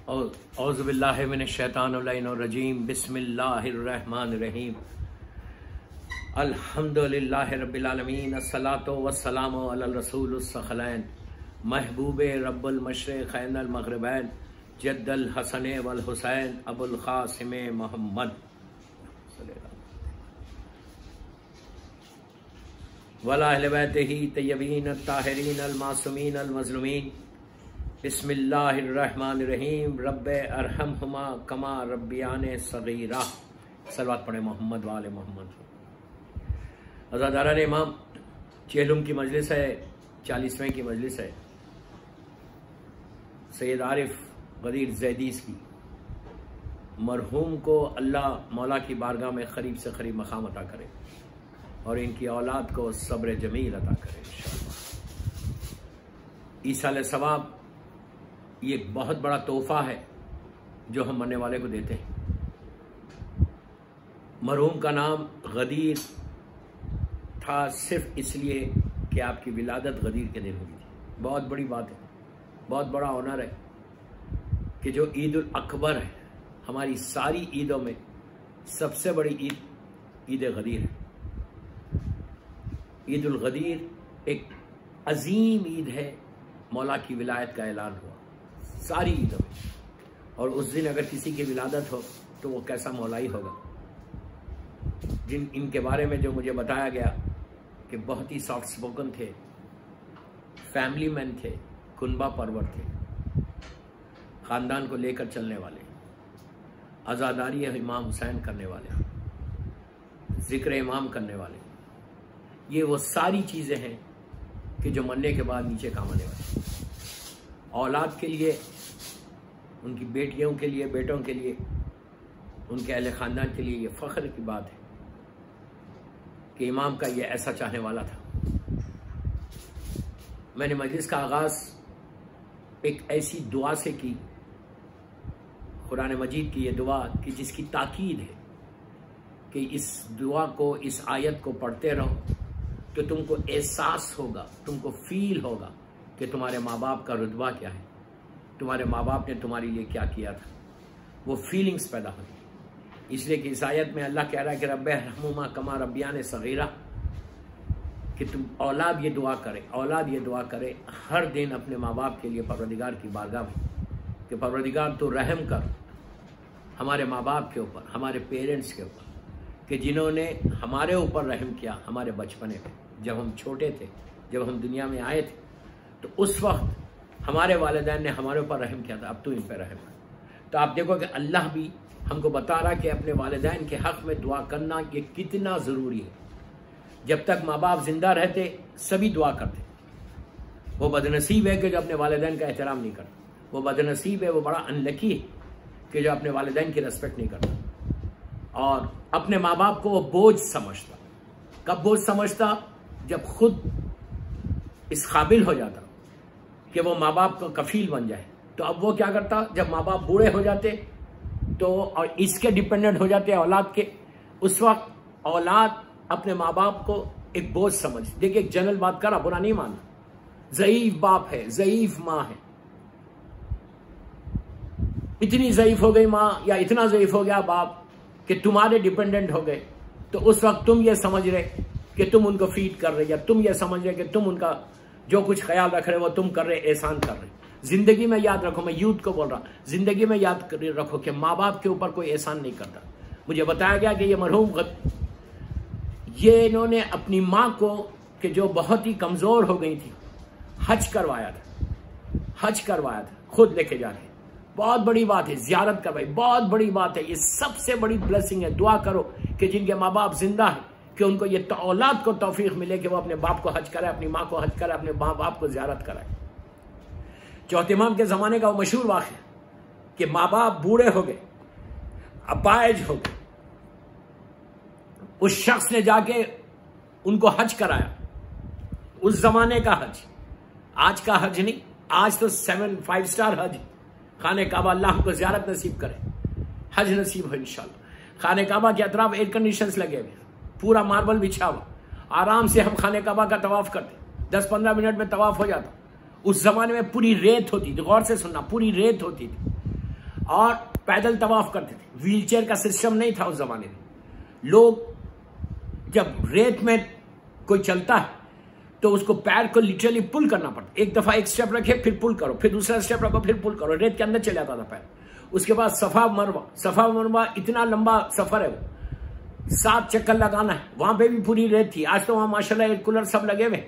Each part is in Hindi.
औज़ु बिल्लाहि मिनश शैतानिर रजीम बिस्मिल्लाहिर्रहमानिर्रहीम अल्हम्दुलिल्लाहि रब्बिल आलमीन अस्सलातु वस्सलामु अला रसूलिस सखलैन महबूब रब्बुल मशरिक़ैन अल मग़रिबैन जद्दल हसन वल हुसैन अबुल क़ासिम मोहम्मद वला अहले बैतिही तय्यबीन ताहिरीन अल मासूमीन अल मज़लूमीन बिस्मिल्लाहिर्रहमानिर्रहीम रब्बे अरहमहुमा कमा रब्बियाने सगीरा। सलवात पढ़े मोहम्मद वाले मोहम्मद। अज़ादारान इमाम चेलुम की मजलिस है, 40वें की मजलिस है सैयद आरिफ गदीर ज़ैदीस की। मरहूम को अल्लाह मौला की बारगाह में करीब से करीब मकाम अता करे और इनकी औलाद को सब्र जमील अता करे इंशाअल्लाह। ईसाल सवाब ये एक बहुत बड़ा तोहफा है जो हम मरने वाले को देते हैं। मरहूम का नाम गदीर था सिर्फ इसलिए कि आपकी विलादत गदीर के दिन हुई थी। बहुत बड़ी बात है, बहुत बड़ा ऑनर है कि जो ईद उल अकबर है, हमारी सारी ईदों में सबसे बड़ी ईद गदीर है। ईद उल गदीर एक अजीम ईद है, मौला की विलायत का ऐलान हुआ सारी ईदों में। और उस दिन अगर किसी की विलादत हो तो वो कैसा मौलाई होगा। जिन इनके बारे में जो मुझे बताया गया कि बहुत ही सॉफ्ट स्पोकन थे, फैमिली मैन थे, कुनबा परवर थे, ख़ानदान को लेकर चलने वाले, आज़ादारी इमाम हुसैन करने वाले, ज़िक्र इमाम करने वाले, ये वो सारी चीज़ें हैं कि जो मरने के बाद नीचे काम आने वाली। औलाद के लिए, उनकी बेटियों के लिए, बेटों के लिए, उनके अहले ख़ानदान के लिए ये फ़ख्र की बात है कि इमाम का ये ऐसा चाहने वाला था। मैंने मजलिस का आगाज़ एक ऐसी दुआ से की, कुरान मजीद की ये दुआ कि जिसकी ताकीद है कि इस दुआ को, इस आयत को पढ़ते रहो तो तुमको एहसास होगा, तुमको फील होगा कि तुम्हारे माँ बाप का रुतबा क्या है, तुम्हारे माँ बाप ने तुम्हारे लिए क्या किया था। वो फीलिंग्स पैदा होगी। इसलिए कि इस आयत में अल्लाह कह रहा है कि रब्बे रहमुमा कमा रब्बियाने सगीरा, कि तुम औलाद ये दुआ करे, औलाद ये दुआ करे हर दिन अपने माँ बाप के लिए परवरदिगार की बारगाह में कि परवरदिगार तो रहम कर हमारे माँ बाप के ऊपर, हमारे पेरेंट्स के ऊपर, कि जिन्होंने हमारे ऊपर रहम किया हमारे बचपने में, जब हम छोटे थे, जब हम दुनिया में आए थे, तो उस वक्त हमारे वालिदैन ने हमारे ऊपर रहम किया था, अब तो इन पर रहम कर। तो आप देखो कि अल्लाह भी हमको बता रहा कि अपने वालिदैन के हक़ में दुआ करना ये कितना ज़रूरी है। जब तक माँ बाप जिंदा रहते सभी दुआ करते। वो बदनसीब है कि जो अपने वालिदैन का एहतराम नहीं करता, वो बदनसीब है, वो बड़ा अनलकी है कि जो अपने वालिदैन की रिस्पेक्ट नहीं करता और अपने माँ बाप को वो बोझ समझता। कब बोझ समझता? जब खुद इस काबिल हो जाता कि वो माँ बाप का कफील बन जाए। तो अब वो क्या करता, जब माँ बाप बूढ़े हो जाते तो और इसके डिपेंडेंट हो जाते औलाद के, उस वक्त औलाद अपने माँ बाप को एक बोझ समझ। देखिए एक जनरल बात करा, बुरा नहीं मानना, ज़ईफ बाप है, ज़ईफ माँ है, इतनी ज़ईफ हो गई माँ या इतना ज़ईफ हो गया बाप कि तुम्हारे डिपेंडेंट हो गए, तो उस वक्त तुम ये समझ रहे कि तुम उनको फीड कर रहे, या तुम ये समझ रहे कि तुम उनका जो कुछ ख्याल रख रहे वो तुम कर रहे, एहसान कर रहे। जिंदगी में याद रखो, मैं यूथ को बोल रहा, जिंदगी में याद रखो कि माँ बाप के ऊपर कोई एहसान नहीं करता। मुझे बताया गया कि ये मरहूम ये इन्होंने अपनी माँ को, कि जो बहुत ही कमजोर हो गई थी, हज करवाया था, हज करवाया था, खुद लेके जा रहे। बहुत बड़ी बात है, जियारत करवाई, बहुत बड़ी बात है, ये सबसे बड़ी ब्लेसिंग है। दुआ करो कि जिनके माँ बाप जिंदा है कि उनको ये औलाद को तौफीक मिले कि वो अपने बाप को हज कराए, अपनी माँ को हज कराए, अपने माँ बाप को ज़ियारत कराए। चौथे इमाम के ज़माने का वो मशहूर वाक़या कि माँ बाप बूढ़े हो गए, अपाहिज हो गए, उस शख्स ने जाके उनको हज कराया। उस ज़माने का हज, आज का हज नहीं, आज तो 5 स्टार हज। खाने काबा, अल्लाह हमको ज़ियारत नसीब करे, हज नसीब हो इंशाल्लाह। खाने काबा के अतराफ एयर कंडीशंस लगे हुए, पूरा मार्बल बिछा हुआ, आराम से हम खाने काबा का तवाफ करते, 10-15 मिनट में तवाफ हो जाता। उस जमाने में पूरी रेत होती थी, गौर से सुनना, पूरी रेत होती थी। और पैदल तवाफ करते थे। व्हीलचेयर का सिस्टम नहीं था उस जमाने में। लोग जब रेत में कोई चलता है तो उसको पैर को लिटरली पुल करना पड़ता। एक दफा एक स्टेप रखे, फिर पुल करो, फिर दूसरा स्टेप रखो, फिर पुल करो, रेत के अंदर चले जाता था पैर। उसके बाद सफा मरवा इतना लंबा सफर है, वो 7 चक्कर लगाना है। वहां पे भी पूरी रेत थी। आज तो वहां माशाल्लाह एयर कूलर सब लगे हुए।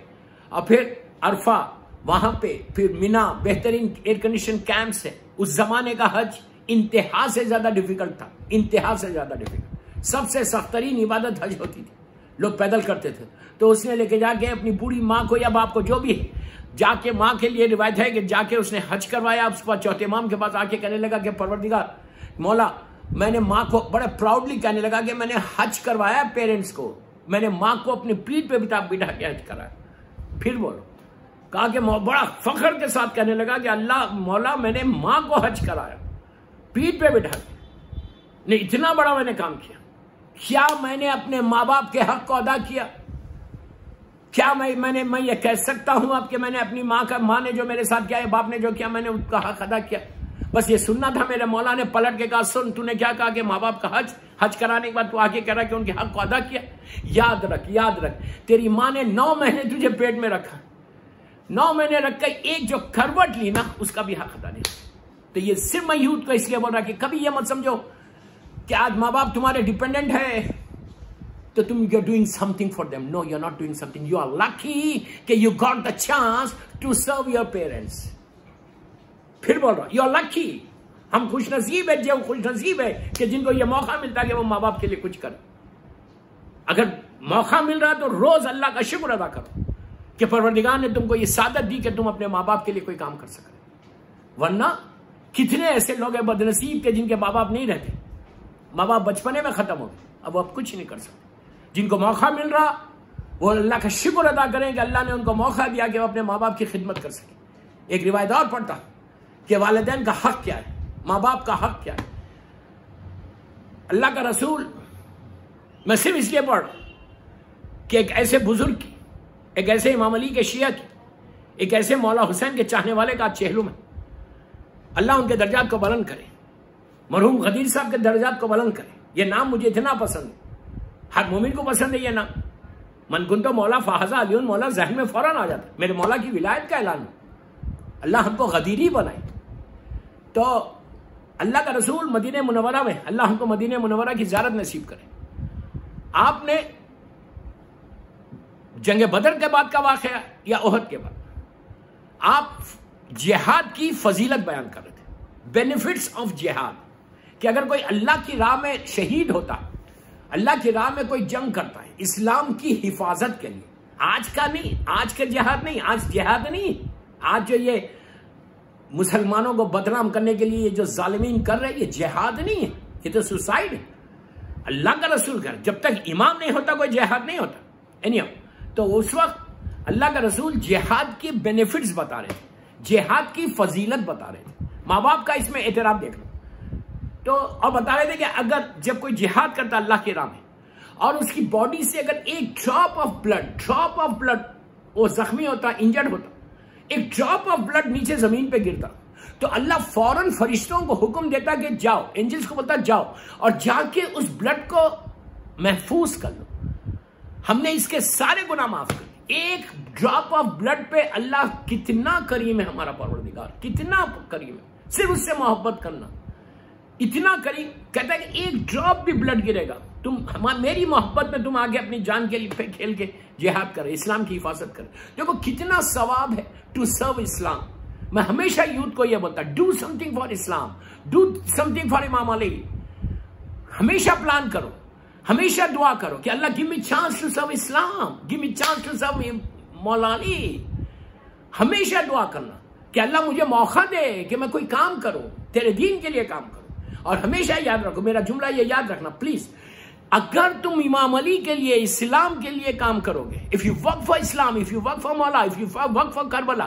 और फिर अरफा, वहां पे फिर मिना, बेहतरीन एयर कंडीशन कैंप्स है। उस जमाने का हज इंतहा से ज्यादा डिफिकल्ट था, इंतहा से ज्यादा डिफिकल्ट। सबसे सख्तरीन इबादत हज होती थी, लोग पैदल करते थे। तो उसने लेके जाके अपनी बूढ़ी माँ को या बाप को, जो भी है, जाके माँ के लिए रिवायत है कि जाके उसने हज करवाया। उसके बाद चौथे इमाम के पास आके कहने लगा कि परवरदिगार मौला, मैंने माँ को बड़े प्राउडली कहने लगा कि मैंने हज करवाया पेरेंट्स को, मैंने माँ को अपनी पीठ पे बिठा के हज कराया। फिर बोलो, कहा कि बड़ा फख्र के साथ कहने लगा कि अल्लाह मौला, मैंने माँ को हज कराया पीठ पे बिठा के। नहीं, इतना बड़ा मैंने काम किया। क्या मैंने अपने माँ बाप के हक को अदा किया? क्या मैं ये कह सकता हूं आपके मैंने अपनी माँ ने जो मेरे साथ किया, बाप ने जो किया, मैंने उसका हक अदा किया? बस ये सुनना था। मेरे मौला ने पलट के कहा, सुन, तूने क्या कहा कि माँ बाप का हज कराने के बाद तू आके कह रहा कि उनके हक को अदा किया। याद रख, तेरी माँ ने 9 महीने तुझे पेट में रखा, 9 महीने रखकर एक जो करवट ली ना, उसका भी हक अदा नहीं। तो ये सिर्फ मैं यूथ को इसलिए बोल रहा कि कभी ये मत समझो कि आज माँ बाप तुम्हारे डिपेंडेंट है तो तुम you are doing something for them. No, you are not doing something. You are lucky कि you got the chance to serve your parents. फिर बोल रहा, यू आर लकी। हम खुशनसीब है, जो खुशनसीब है कि जिनको ये मौका मिलता है कि वो माँ बाप के लिए कुछ करे। अगर मौका मिल रहा है तो रोज अल्लाह का शुक्र अदा करो कि परवरदिगार ने तुमको ये सादत दी कि तुम अपने माँ बाप के लिए कोई काम कर सके। वरना कितने ऐसे लोग हैं बदनसीब के जिनके माँ बाप नहीं रहते, माँ बाप बचपने में खत्म हो गए, अब वो कुछ नहीं कर सकते। जिनको मौका मिल रहा वो अल्लाह का शुक्र अदा करें कि अल्लाह ने उनको मौका दिया कि वो अपने माँ बाप की खिदमत कर सके। एक रिवायत और पढ़ता कि वालिदैन का हक क्या है, माँ बाप का हक क्या है। अल्लाह का रसूल, मैं सिर्फ इसलिए पढ़ कि एक ऐसे बुजुर्ग की, एक ऐसे इमाम अली के शिया की, एक ऐसे मौला हुसैन के चाहने वाले का चेहलुम है। अल्लाह उनके दर्जात को बुलंद करे, मरहूम गदीर साहब के दर्जात को बुलंद करे। ये नाम मुझे इतना पसंद है, हर मोमिन को पसंद है ये नाम। मन कुन तो मौला फाहजा अलीउन मौला जहन में फौरन आ जाता है। मेरे मौला की विलायत का ऐलान है। अल्लाह हमको गदीरी बनाए। तो अल्लाह का रसूल मदीने मुनव्वरा में, अल्लाह हमको मदीने मुनव्वरा की ज़ियारत नसीब करे। आपने जंग बदर के बाद का वाक़या या ओहद के बाद, आप जिहाद की फजीलत बयान कर रहे थे, बेनिफिट्स ऑफ जिहाद, कि अगर कोई अल्लाह की राह में शहीद होता, अल्लाह की राह में कोई जंग करता है इस्लाम की हिफाजत के लिए, आज का नहीं, आज के जिहाद नहीं, आज जिहाद नहीं, आज जो ये मुसलमानों को बदनाम करने के लिए जो जालिमीन कर रहे हैं, ये जिहाद नहीं है, ये तो सुसाइड है। अल्लाह का रसूल कर, जब तक इमाम नहीं होता कोई जिहाद नहीं होता। एनीहाउ, तो उस वक्त अल्लाह का रसूल जिहाद की बेनिफिट्स बता रहे थे, जिहाद की फजीलत बता रहे थे। माँ बाप का इसमें एहतराम देख लो। तो अब बता रहे थे कि अगर जब कोई जिहाद करता अल्लाह की राह में और उसकी बॉडी से अगर एक ड्रॉप ऑफ ब्लड वो जख्मी होता, इंजर्ड होता, एक ड्रॉप ऑफ ब्लड नीचे जमीन पे गिरता, तो अल्लाह फौरन फरिश्तों को हुक्म देता कि जाओ, एंजल्स को बोलता जाओ और जाके उस ब्लड को महफूज कर लो, हमने इसके सारे गुनाह माफ कर। एक ड्रॉप ऑफ ब्लड पे अल्लाह कितना करीम है, हमारा परवरदिगार कितना करीम है। सिर्फ उससे मोहब्बत करना, इतना करीम, कहता है कि एक ड्रॉप भी ब्लड गिरेगा, तुम मेरी मोहब्बत में तुम आगे अपनी जान के लिए खेल के जिहाद कर, इस्लाम की हिफाजत कर। देखो कितना सवाब है टू सर्व इस्लाम। मैं हमेशा यूथ को यह बोलता, do something for Islam, do something for Imam Ali. हमेशा प्लान करो, हमेशा दुआ करो कि Allah give me chance to serve Islam, give me chance to serve Maula Ali. हमेशा दुआ करना कि अल्लाह मुझे मौका दे कि मैं कोई काम करूं, तेरे दीन के लिए काम करूं। और हमेशा याद रखो, मेरा जुमला ये याद रखना प्लीज, अगर तुम इमाम अली के लिए, इस्लाम के लिए काम करोगे, if you work for Islam, if you work for Maula, if you work for Karbala,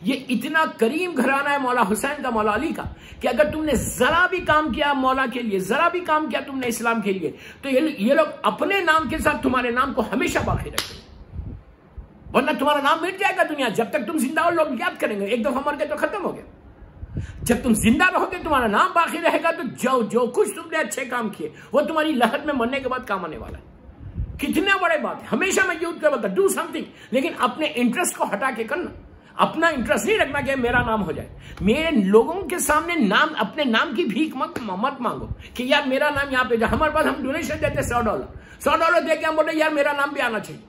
ये इतना करीम घराना है मौला हुसैन का, मौला अली का, कि अगर तुमने जरा भी काम किया मौला के लिए, जरा भी काम किया तुमने इस्लाम के लिए, तो ये लोग अपने नाम के साथ तुम्हारे नाम को हमेशा बाकी रखेंगे, वरना तुम्हारा नाम मिट जाएगा दुनिया। जब तक तुम जिंदा हो लोग याद करेंगे, एक दफा मर गए तो खत्म हो गया। जब तुम जिंदा रहोगे, तुम्हारा नाम बाकी रहेगा, तो जो कुछ तुमने अच्छे काम किए वो तुम्हारी लहर में मरने के बाद काम आने वाला है। कितने बड़े बात है। हमेशा मैं यूथ को बोलता डू समथिंग, लेकिन अपने इंटरेस्ट को हटा के करना। अपना इंटरेस्ट नहीं रखना कि मेरा नाम हो जाए। मेरे लोगों के सामने नाम, अपने नाम की भीख मत मांगो कि यार मेरा नाम यहाँ पे। हमारे पास हम डोनेशन देते $100 दे के हम बोल रहे यार मेरा नाम भी आना चाहिए।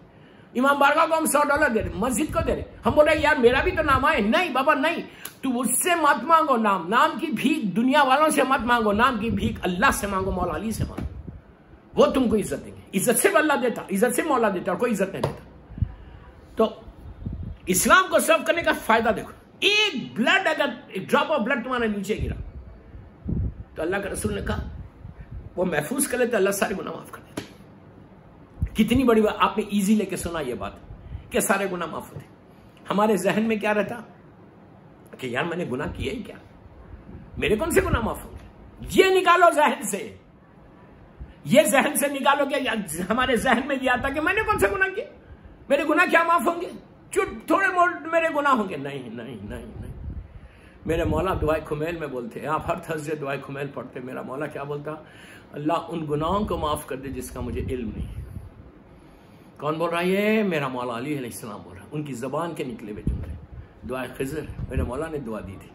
इमाम बारगाह को हम $100 दे रहे, मस्जिद को दे रहे, हम बोल रहे यार मेरा भी तो नाम आए। नहीं बाबा नहीं, तू उससे मत मांगो नाम की भीख दुनिया वालों से मत मांगो, नाम की भीख अल्लाह से मांगो, मौला अली से मांगो, वो तुमको इज्जत देंगे। इज्जत से अल्लाह देता, इज्जत से मौला देता, और कोई इज्जत नहीं देता। तो इस्लाम को सर्व करने का फायदा देखो। एक ब्लड, अगर एक ड्रॉप ऑफ ब्लड तुम्हारे नीचे गिरा तो अल्लाह के रसूल ने कहा वो महफूज कर लेते, अल्लाह सारे गुनाह माफ कर देते। कितनी बड़ी बात, आपने इजी लेके सुना ये बात कि सारे गुनाह माफ होते। हमारे जहन में क्या रहता कि यार मैंने गुनाह किया ही क्या, मेरे कौन से गुनाह माफ होंगे। ये निकालो जहन से, ये जहन से निकालो कि हमारे जहन में ये आता कि मैंने कौन सा गुनाह किया, मेरे गुनाह क्या माफ होंगे, थोड़े मोड़ मेरे गुनाह होंगे। नहीं नहीं नहीं नहीं, मेरे मौला दुआए खुमैल में बोलते हैं, आप हर थर्सडे दुआए खुमैल पढ़ते, मेरा मौला क्या बोलता, अल्लाह उन गुनाहों को माफ कर दे जिसका मुझे इल्म नहीं। कौन बोल रहा है ये? मेरा मौला अली अलैहिस्सलाम बोल रहा है, उनकी जबान के निकले हुए जुमले, दुआए खिज़र, मेरे मौला ने दुआ दी थी।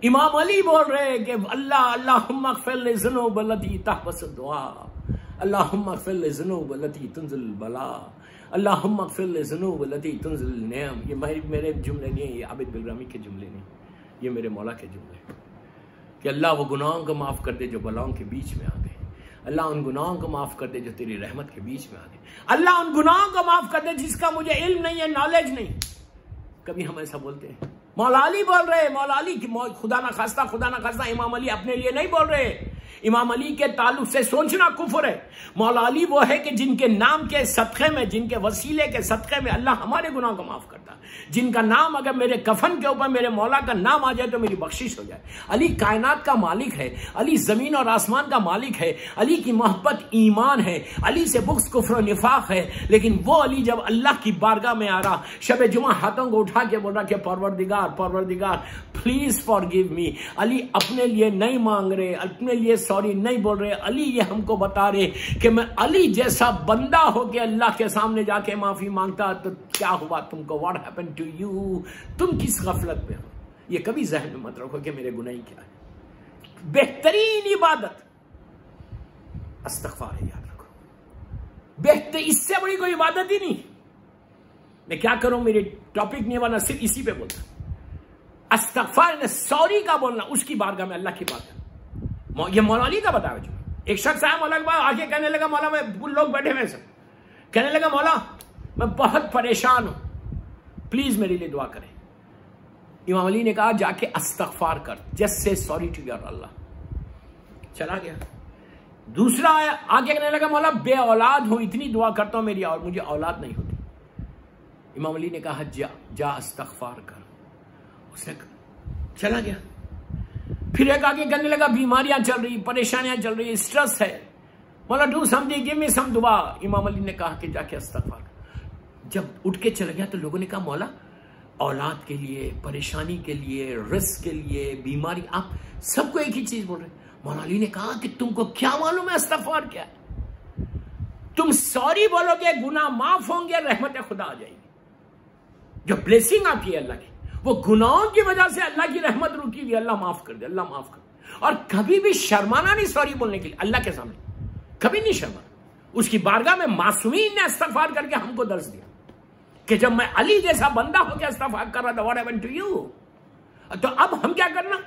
इमाम अली बोल रहे कि अल्लाह अल्लाहुम्मा अग़फ़िर लि ज़ुनूब लती तहबस दुआ, अल्लाहुम्मा अग़फ़िर लि ज़ुनूब लती तुंज़िल बला, अल्लाहुम्मा अग़फ़िर लि ज़ुनूब लती तुंज़िल निअम। ये मेरे जुमले नहीं है, ये आबिद बिलग्रामी के जुमले नहीं, ये मेरे मौला के जुमले कि अल्लाह वो गुनाहों को माफ़ कर दे जो बलाओं के बीच में आ गए, अल्लाह उन गुनाहों को माफ़ कर दे जो तेरी रहमत के बीच में आ गए, अल्लाह उन गुनाहों को माफ़ कर दे जिसका मुझे इल्म नहीं है, नॉलेज नहीं। कभी हम ऐसा बोलते हैं? मौला अली बोल रहे, मौला अली की खुदा ना खास्ता इमाम अली अपने लिए नहीं बोल रहे, इमाम अली के ताल्लुक से सोचना कुफ्र है। मौला अली वो है कि जिनके नाम के सदक़े में, जिनके वसीले के सदक़े में अल्लाह हमारे गुनाह को माफ़ करता, जिनका नाम अगर मेरे कफन के ऊपर मेरे मौला का नाम आ जाए तो मेरी बख्शिश हो जाए। अली कायनात का मालिक है, अली ज़मीन और आसमान का मालिक है, अली की मोहब्बत ईमान है, अली से बुग़्ज़ कुफ्र और निफाक है। लेकिन वो अली जब अल्लाह की बारगाह में आ रहा, शब जुमा हाथों को उठा के बोल रहा कि परवरदिगार प्लीज फॉरगिव मी। अली अपने लिए नहीं मांग रहे, अपने लिए सॉरी नहीं बोल रहे, अली ये हमको बता रहे कि मैं अली जैसा बंदा हो के अल्लाह के सामने जाके माफी मांगता तो क्या हुआ तुमको, व्हाट हैपेंड टू यू, तुम किस गफलत में हो। ये कभी जहन में मत रखो कि मेरे गुनाह क्या है। बेहतरीन इबादत इस्तग़फ़ार है, याद रखो, बेहतर इससे बड़ी कोई इबादत ही नहीं। मैं क्या करूं, मेरे टॉपिक नहीं बना, सिर्फ इसी पे बोलता। इस्तग़फ़ार, सॉरी का बोलना उसकी बारगाह में अल्लाह की बात है। ये मौला अली का बताया जो एक शख्स आया मौला के पास, आके कहने लगा मौला, मैं लोग बैठे हुए सब, कहने लगा मौला मैं बहुत परेशान हूं, प्लीज मेरे लिए दुआ करें। इमाम अली ने कहा जाके इस्तग़फ़ार कर, just say sorry to your अल्लाह। चला गया। दूसरा आया, आगे कहने लगा मौला बे औलाद हूं, इतनी दुआ करता हूं मेरी और मुझे औलाद नहीं होती। इमाम अली ने कहा जा इस्तग़फ़ार कर, उसने चला गया। फिर एक आगे कहने लगा बीमारियां चल रही, परेशानियां चल रही, स्ट्रेस है, मौला डू समथिंग, गिव मी सम दुआ। इमाम अली ने कहा कि जाके इस्तग़फ़ार। जब उठ के चला गया तो लोगों ने कहा मौला औलाद के लिए, परेशानी के लिए, रिस्क के लिए, बीमारी, आप सबको एक ही चीज बोल रहे। मौला अली ने कहा कि तुमको क्या मालूम है इस्तग़फ़ार क्या है? तुम सॉरी बोलोगे गुनाह माफ होंगे, रहमत खुदा आ जाएगी। जो ब्लेसिंग आती है अल्लाह की, वो गुनाहों की वजह से अल्लाह की रहमत रुकी हुई, अल्लाह माफ कर दे, अल्लाह माफ कर दे। और कभी भी शर्माना नहीं सॉरी बोलने के लिए अल्लाह के सामने, कभी नहीं शर्माना। उसकी बारगाह में मासूमीन ने इस्तग़फ़ार करके हमको दर्ज दिया कि जब मैं अली जैसा बंदा होकर इस्तग़फ़ार कर रहा था, व्हाट हैपेंड टू यू। तो अब हम क्या करना,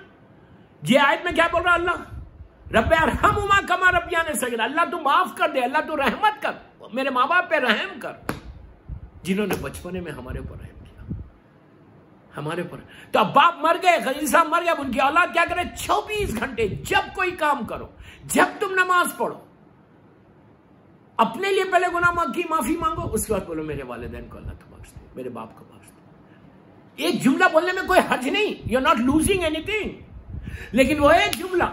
ये आयत में क्या बोल रहा अल्लाह, रब्बे अरहमुमा कमा रब्बियानी सगीरा, अल्लाह तू माफ कर दे, अल्लाह तू रहमत कर, मेरे माँ बाप पे रहम कर, जिन्होंने बचपने में हमारे ऊपर रहम किया, हमारे ऊपर। तो अब बाप मर गए, खलील साहब मर गए, उनकी औलाद क्या करे, 24 घंटे जब कोई काम करो, जब तुम नमाज पढ़ो, अपने लिए पहले गुनाह की माफी मांगो, उसके बाद बोलो मेरे वालिदैन को अल्लाह तो बख्श दे, मेरे बाप को बख्श दे। एक जुमला बोलने में कोई हर्ज नहीं, you are not losing anything, लेकिन वो एक जुमला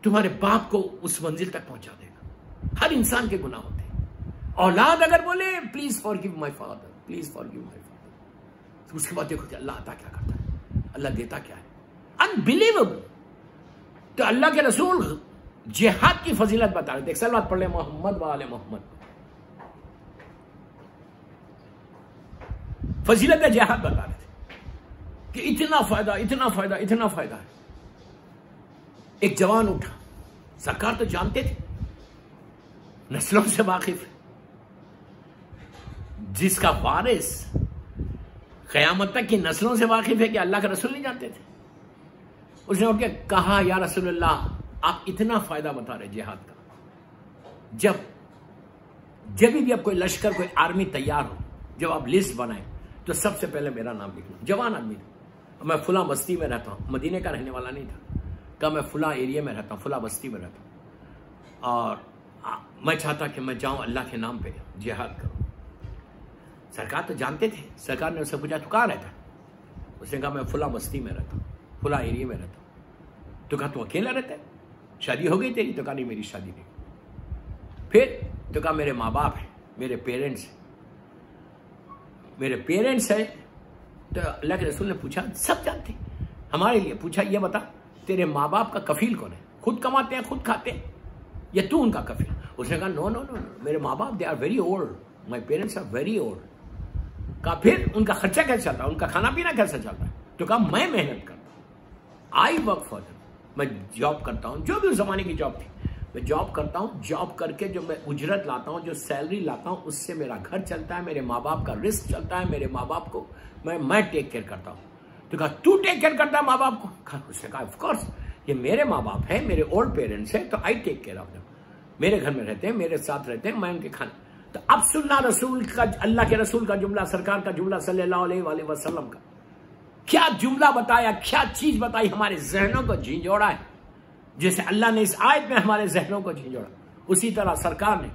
तुम्हारे बाप को उस मंजिल तक पहुंचा देगा। हर इंसान के गुनाह होते हैं। औलाद अगर बोले please forgive my father, please forgive my father, तो उसके बाद देखो कि अल्लाह अता क्या करता है, अल्लाह देता क्या है। अनबिलीवेबल। तो अल्लाह के रसूल जिहाद की फजीलत बता रहे थे। एक सलवात पढ़ ले मोहम्मद वाले मोहम्मद। फजीलत जिहाद बता रहे थे कि इतना फायदा, इतना फायदा, इतना फायदा है। एक जवान उठा, सरकार तो जानते थे, नस्लों से वाकिफ है, जिसका वारिस क़यामत तक की नस्लों से वाकिफ है कि अल्लाह के रसूल नहीं जानते थे। उसने उठ के कहा, या रसूलल्लाह, आप इतना फायदा बता रहे जिहाद का, जब भी अब कोई लश्कर, कोई आर्मी तैयार हो, जब आप लिस्ट बनाए तो सबसे पहले मेरा नाम लिखना। जवान आदमी था, मैं फुला बस्ती में रहता हूं, मदीने का रहने वाला नहीं था, कहा मैं फुला एरिया में रहता हूं, फुला बस्ती में रहता हूं, और मैं चाहता कि मैं जाऊं अल्लाह के नाम पे जिहाद करूं। सरकार तो जानते थे। सरकार ने उससे पूछा, तू कहाँ रहता है? उसने कहा, मैं फुला बस्ती में रहता हूँ, फुला एरिया में रहता हूँ। तो कहा, तू अकेला रहता है? शादी हो गई तेरी? तो कहा, नहीं, मेरी शादी नहीं। फिर तो कहा, मेरे माँ बाप हैं, मेरे पेरेंट्स हैं, मेरे पेरेंट्स हैं। तो अल्लाह के रसूल ने पूछा, सब जानते हमारे लिए, पूछा, ये बता तेरे माँ बाप का कफील कौन है? खुद कमाते हैं, खुद खाते हैं, या तू उनका कफील? उसने कहा, नो नो नो, मेरे माँ बाप they are very old, my parents are very old. कहा, फिर उनका खर्चा कैसे चलता है, उनका खाना पीना कैसे चलता है? तो कहा, मैं मेहनत करता हूँ, आई वर्क फॉर देम, मैं जॉब करता हूँ, जो भी उस जमाने की जॉब थी, मैं जॉब करता हूँ। जॉब करके जो मैं उजरत लाता हूँ, जो सैलरी लाता हूँ, उससे मेरा घर चलता है, मेरे माँ बाप का रिस्क चलता है, मेरे माँ बाप को मैं टेक केयर करता हूँ। तो कहा, तू टेक केयर करता है माँ बाप को? उसने कहा, ऑफ कोर्स, ये मेरे माँ बाप हैं, मेरे ओल्ड पेरेंट्स हैं, तो I take care of them, मेरे घर में रहते हैं, मेरे साथ रहते हैं, मैं उनके खाने। तो अब सुनना रसूल का, अल्लाह के रसूल का जुमला, सरकार का जुमला सल्लल्लाहु अलैहि वसल्लम का। क्या जुमला बताया, क्या चीज बताई, हमारे जहनों को झिंझोड़ा है। जैसे अल्लाह ने इस आयत में हमारे जहनों को झिंझोड़ा, उसी तरह सरकार ने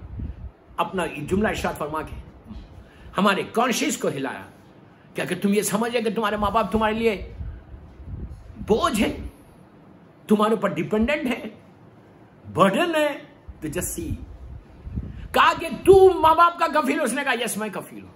अपना जुमला इरशाद फरमा के हमारे कॉन्शियस को हिलाया। क्या कि तुम ये समझे कि तुम्हारे माँ बाप तुम्हारे लिए बोझ है, तुम्हारे ऊपर डिपेंडेंट है, बर्डन है? तो जस्सी कहा कि तू माँ बाप का कफील? उसने कहा, यस, मैं कफील हूं।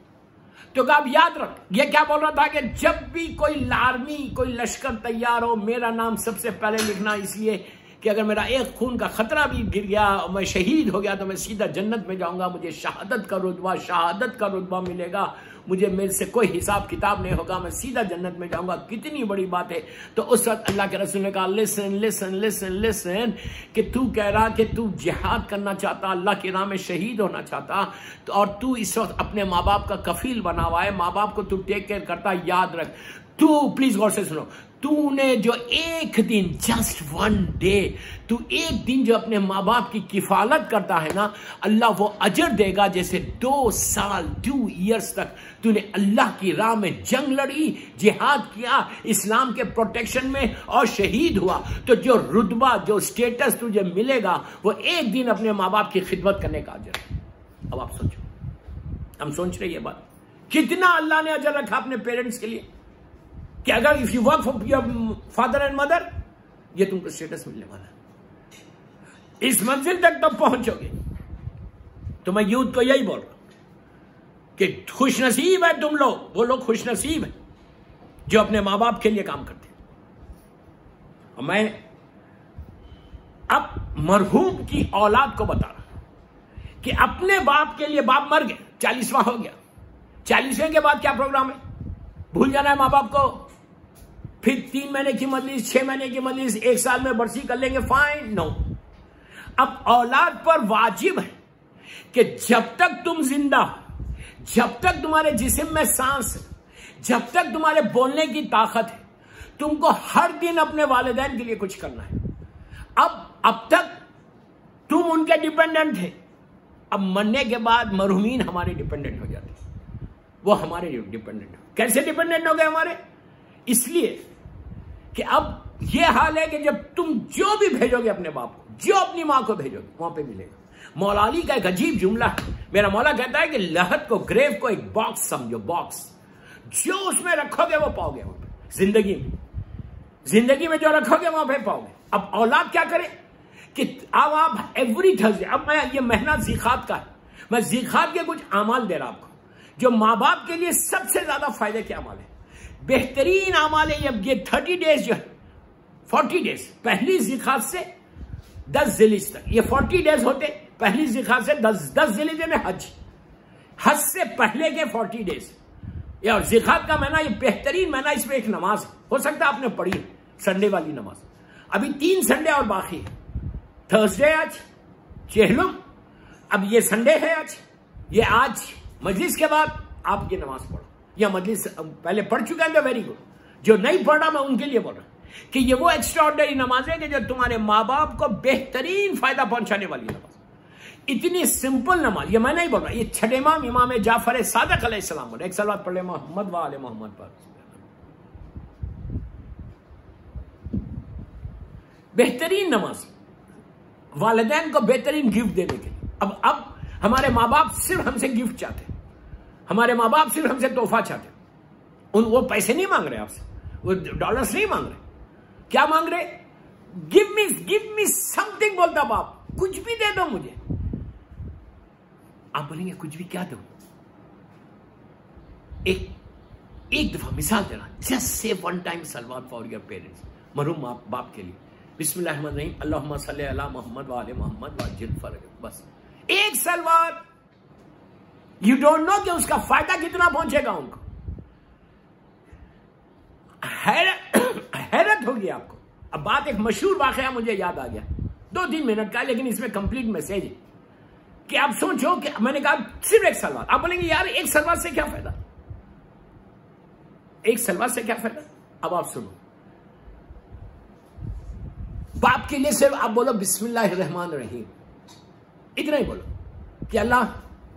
तो कहा, अब याद रख, ये क्या बोल रहा था कि जब भी कोई आर्मी, कोई लश्कर तैयार हो, मेरा नाम सबसे पहले लिखना, इसलिए कि अगर मेरा एक खून का खतरा भी गिर गया और मैं शहीद हो गया तो मैं सीधा जन्नत में जाऊंगा, मुझे शहादत का रुतबा मिलेगा, मुझे मेरे से कोई हिसाब किताब नहीं होगा, मैं सीधा जन्नत में जाऊंगा। कितनी बड़ी बात है। तो उस वक्त अल्लाह के रसूल ने कहा, लिसन लिसन लिसन लिसन, कि तू कह रहा कि तू जिहाद करना चाहता, अल्लाह की राह में शहीद होना चाहता, तो और तू इस वक्त अपने माँ बाप का कफील बना हुआ है, माँ बाप को तू टेक केयर करता, याद रख, तू प्लीज गौर से सुनो, तूने जो एक दिन, जस्ट वन डे, तू एक दिन जो अपने माँ बाप की किफालत करता है ना, अल्लाह वो अजर देगा जैसे 2 साल 2 ईयर्स तक तूने अल्लाह की राह में जंग लड़ी, जिहाद किया, इस्लाम के प्रोटेक्शन में, और शहीद हुआ। तो जो रुतबा, जो स्टेटस तुझे मिलेगा, वो एक दिन अपने माँ बाप की खिदमत करने का अजर है। अब आप सोचो, हम सोच रहे ये बात, कितना अल्लाह ने अजर रखा अपने पेरेंट्स के लिए, कि अगर if you work for your father and mother, ये तुमको स्टेटस मिलने वाला है। इस मंजिल तक तब पहुंचोगे। तो मैं यूथ को यही बोल रहा हूं कि खुशनसीब है तुम लोग, वो लोग खुशनसीब है जो अपने मां बाप के लिए काम करते हैं। और मैं अब मरहूम की औलाद को बता रहा हूं कि अपने बाप के लिए, बाप मर गए, 40वां हो गया, 40वें के बाद क्या प्रोग्राम है? भूल जाना है मां बाप को, फिर 3 महीने की मजलिस, 6 महीने की मजलिस, 1 साल में बरसी कर लेंगे, फाइन? नो। अब औलाद पर वाजिब है कि जब तक तुम जिंदा हो, जब तक तुम्हारे जिस्म में सांस है, जब तक तुम्हारे बोलने की ताकत है, तुमको हर दिन अपने वालिदैन के लिए कुछ करना है। अब तक तुम उनके डिपेंडेंट थे, अब मरने के बाद मरहूमीन हमारे डिपेंडेंट हो जाते, वो हमारे डिपेंडेंट हो। कैसे डिपेंडेंट हो गए हमारे? इसलिए कि अब यह हाल है कि जब तुम जो भी भेजोगे अपने बाप को, जो अपनी मां को भेजोगे, वहां पे मिलेगा। मौला अली का एक अजीब जुमला है, मेरा मौला कहता है कि लहद को, ग्रेव को एक बॉक्स समझो, बॉक्स, जो उसमें रखोगे वो पाओगे वहां पे। जिंदगी में जो रखोगे वहां पे पाओगे। अब औलाद क्या करे कि अब आप एवरी थर्सडे, अब मैं ये महीना ज़िखात का है, मैं ज़िखात के कुछ अमाल दे रहा आपको, जो माँ बाप के लिए सबसे ज्यादा फायदे के अमाल है, बेहतरीन अमाल है। ये 30 डेज जो है 40 डेज, पहली जिलहज से 10 जिलहिज तक, ये 40 डेज होते। पहली जिलहज से 10 जिलहिज में हज से पहले के 40 डेज। या जिलहज का महीना, ये बेहतरीन महीना, इसमें एक नमाज है, हो सकता है आपने पढ़ी है, संडे वाली नमाज। अभी 3 संडे और बाकी है। थर्सडे आज चेहलुम, अब ये संडे है आज, ये आज मजलिस के बाद आप ये नमाज पढ़ो, या मजलिस पहले पढ़ चुका है तो वेरी गुड, जो नहीं पढ़ रहा मैं उनके लिए बोल रहा कि ये वो एक्स्ट्राऑर्डिनरी नमाज है कि जो तुम्हारे माँ बाप को बेहतरीन फायदा पहुंचाने वाली नमाज। इतनी सिंपल नमाज, ये मैं नहीं बोल रहा, ये छठे इमाम जाफर सादिक अलैहिस्सलाम बोले। एक सलावत पढ़ ले मोहम्मद व आले मोहम्मद पर। बेहतरीन नमाज, वालिदैन को बेहतरीन गिफ्ट देने के लिए। अब हमारे माँ बाप सिर्फ हमसे गिफ्ट चाहते हैं, हमारे माँ बाप सिर्फ हमसे तोहफा चाहते हैं। वो पैसे नहीं मांग रहे आपसे, वो डॉलर्स नहीं मांग रहे। क्या मांग रहे? गिव मी समथिंग बोलता बाप, कुछ भी दे दो मुझे। आप बोलेंगे कुछ भी क्या दो? एक दफा मिसाल देना, जस्ट से वन टाइम सलवात फॉर योर पेरेंट्स, मरहूम बाप के लिए। बिस्मिल्लाहिर्रहमानिर्रहीम, अल्लाहुम्मा सल्ली अला मोहम्मद व आले मोहम्मद वाजिल फर्क। बस एक सलवात। यू डोंट नो कि उसका फायदा कितना पहुंचेगा उनको। हैरत होगी आपको। अब बात, एक मशहूर वाकया मुझे याद आ गया, 2-3 मिनट का, लेकिन इसमें कंप्लीट मैसेज है कि आप सोचो कि मैंने कहा सिर्फ एक सलवार। आप बोलेंगे यार एक सलवार से क्या फायदा, एक सलवार से क्या फायदा? अब आप सुनो, बाप के लिए सिर्फ आप बोलो बिस्मिल्लाहिर्रहमानिर्रहीम, इतना ही बोलो कि अल्लाह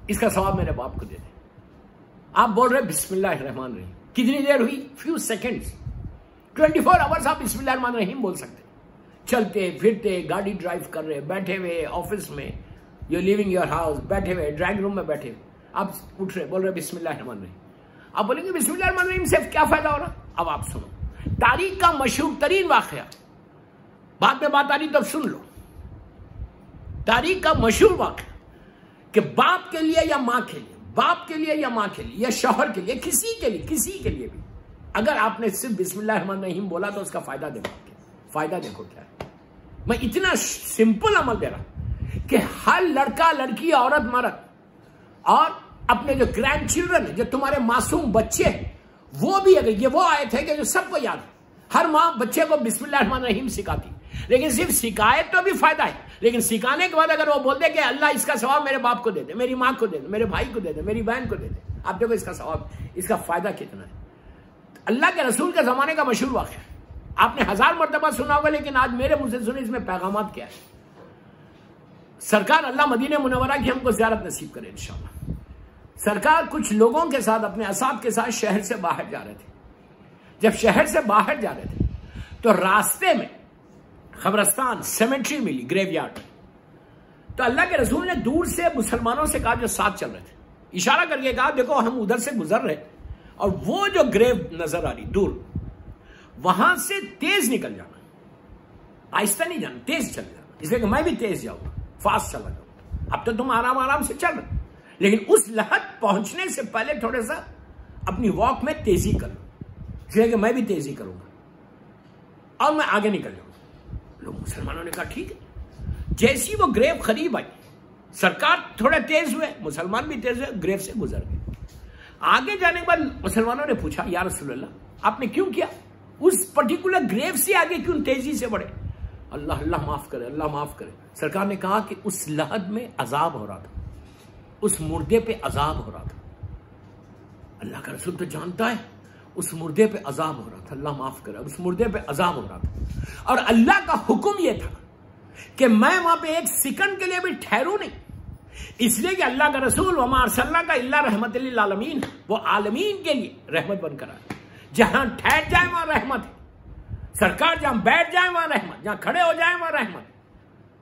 इसका सवाब मेरे बाप को दे दे। आप बोल रहे बिस्मिल्लाहिर्रहमानिर्रहीम, कितनी देर हुई? Few seconds. 24 आवर्स आप बिस्मिल्लाहिर्रहमानिर्रहीम बोल सकते। चलते फिरते, गाड़ी ड्राइव कर रहे, बैठे हुए ऑफिस में, यू लिविंग योर हाउस, बैठे हुए ड्राइंग रूम में बैठे हुए, आप उठ रहे, बोल रहे बिस्मिल्लाहिर्रहमानिर्रहीम। आप बोलेंगे बिस्मिल्लाहिर्रहमानिर्रहीम से क्या फायदा हो रहा? अब आप सुनो, तारीख का मशहूर तरीन वाकया, बाद में बात आ रही तब सुन लो। तारीख का मशहूर वाकया कि बाप के लिए या मां के लिए, बाप के लिए या मां के लिए या शौहर के लिए, किसी के लिए भी अगर आपने सिर्फ बिस्मिल्लाहिर्रहमानिर्रहीम बोला तो उसका फायदा देखो। फायदा देखो क्या है। मैं इतना सिंपल अमल दे रहा कि हर लड़का, लड़की, औरत, मर्द और अपने जो ग्रैंड चिल्ड्रन है, जो तुम्हारे मासूम बच्चे हैं, वो भी अगर ये वो आए थे कि जो सबको याद है। हर मां बच्चे को बिस्मिल्लाहिर्रहमानिर्रहीम सिखाती, लेकिन सिर्फ सिखाए तो भी फायदा है, लेकिन सिखाने के बाद अगर वो बोल दे कि अल्लाह इसका सवाब मेरे बाप को दे दे, मेरी माँ को दे दे, मेरे भाई को दे दे, मेरी बहन को दे दे, आप देखो इसका सवाब, इसका फायदा कितना है। अल्लाह के रसूल के जमाने का मशहूर वाक़या आपने 1000 मरतबा सुना होगा, लेकिन आज मेरे मुंह से सुने, इसमें पैगामात क्या है। सरकार अल्लाह मदीने मुनव्वरा की हमको ज़ियारत नसीब करे इंशाअल्लाह। सरकार कुछ लोगों के साथ, अपने असाब के साथ शहर से बाहर जा रहे थे। जब शहर से बाहर जा रहे थे तो रास्ते में खबरस्तान, सेमेट्री मिली, ग्रेवयार्ड। तो अल्लाह के रसूल ने दूर से मुसलमानों से कहा जो साथ चल रहे थे, इशारा करके कहा देखो हम उधर से गुजर रहे और वो जो ग्रेव नजर आ रही दूर, वहां से तेज निकल जाना, आहिस्ता नहीं जाना, तेज चल जाना। इसलिए मैं भी तेज जाऊंगा, फास्ट चला जाऊंगा। अब तो तुम आराम आराम से चल रहे, लेकिन उस लहद पहुंचने से पहले थोड़ा सा अपनी वॉक में तेजी कर लो। इसलिए कि मैं भी तेजी करूंगा और मैं आगे निकल जाऊंगा। लोग मुसलमानों ने कहा ठीक है। जैसी वो ग्रेव करीब आई, सरकार थोड़े तेज हुए, मुसलमान भी तेज हुए, ग्रेव से गुजर गए। आगे जाने के बाद मुसलमानों ने पूछा या रसूलल्लाह आपने क्यों किया, उस पर्टिकुलर ग्रेव से आगे क्यों तेजी से बढ़े? अल्लाह अल्लाह माफ करे, अल्लाह माफ करे। सरकार ने कहा कि उस लहद में अजाब हो रहा था, उस मुर्दे पे अजाब हो रहा था। अल्लाह का रसूल तो जानता है उस मुर्दे पे अजाब हो रहा था, अल्लाह माफ करे, उस मुर्दे पे अजाब हो रहा था। और अल्लाह का हुक्म यह था कि मैं वहां पे एक सेकंड के लिए भी ठहरूं नहीं, इसलिए कि अल्लाह का रसूल वमा अरसलना का इल्ला रहमतल लिल आलमीन, वो आलमीन के लिए रहमत बनकर आए। जहां ठहर जाए वहां रहमत है। सरकार जहां बैठ जाए वहां रहमत, जहां खड़े हो जाए वहां रहमत।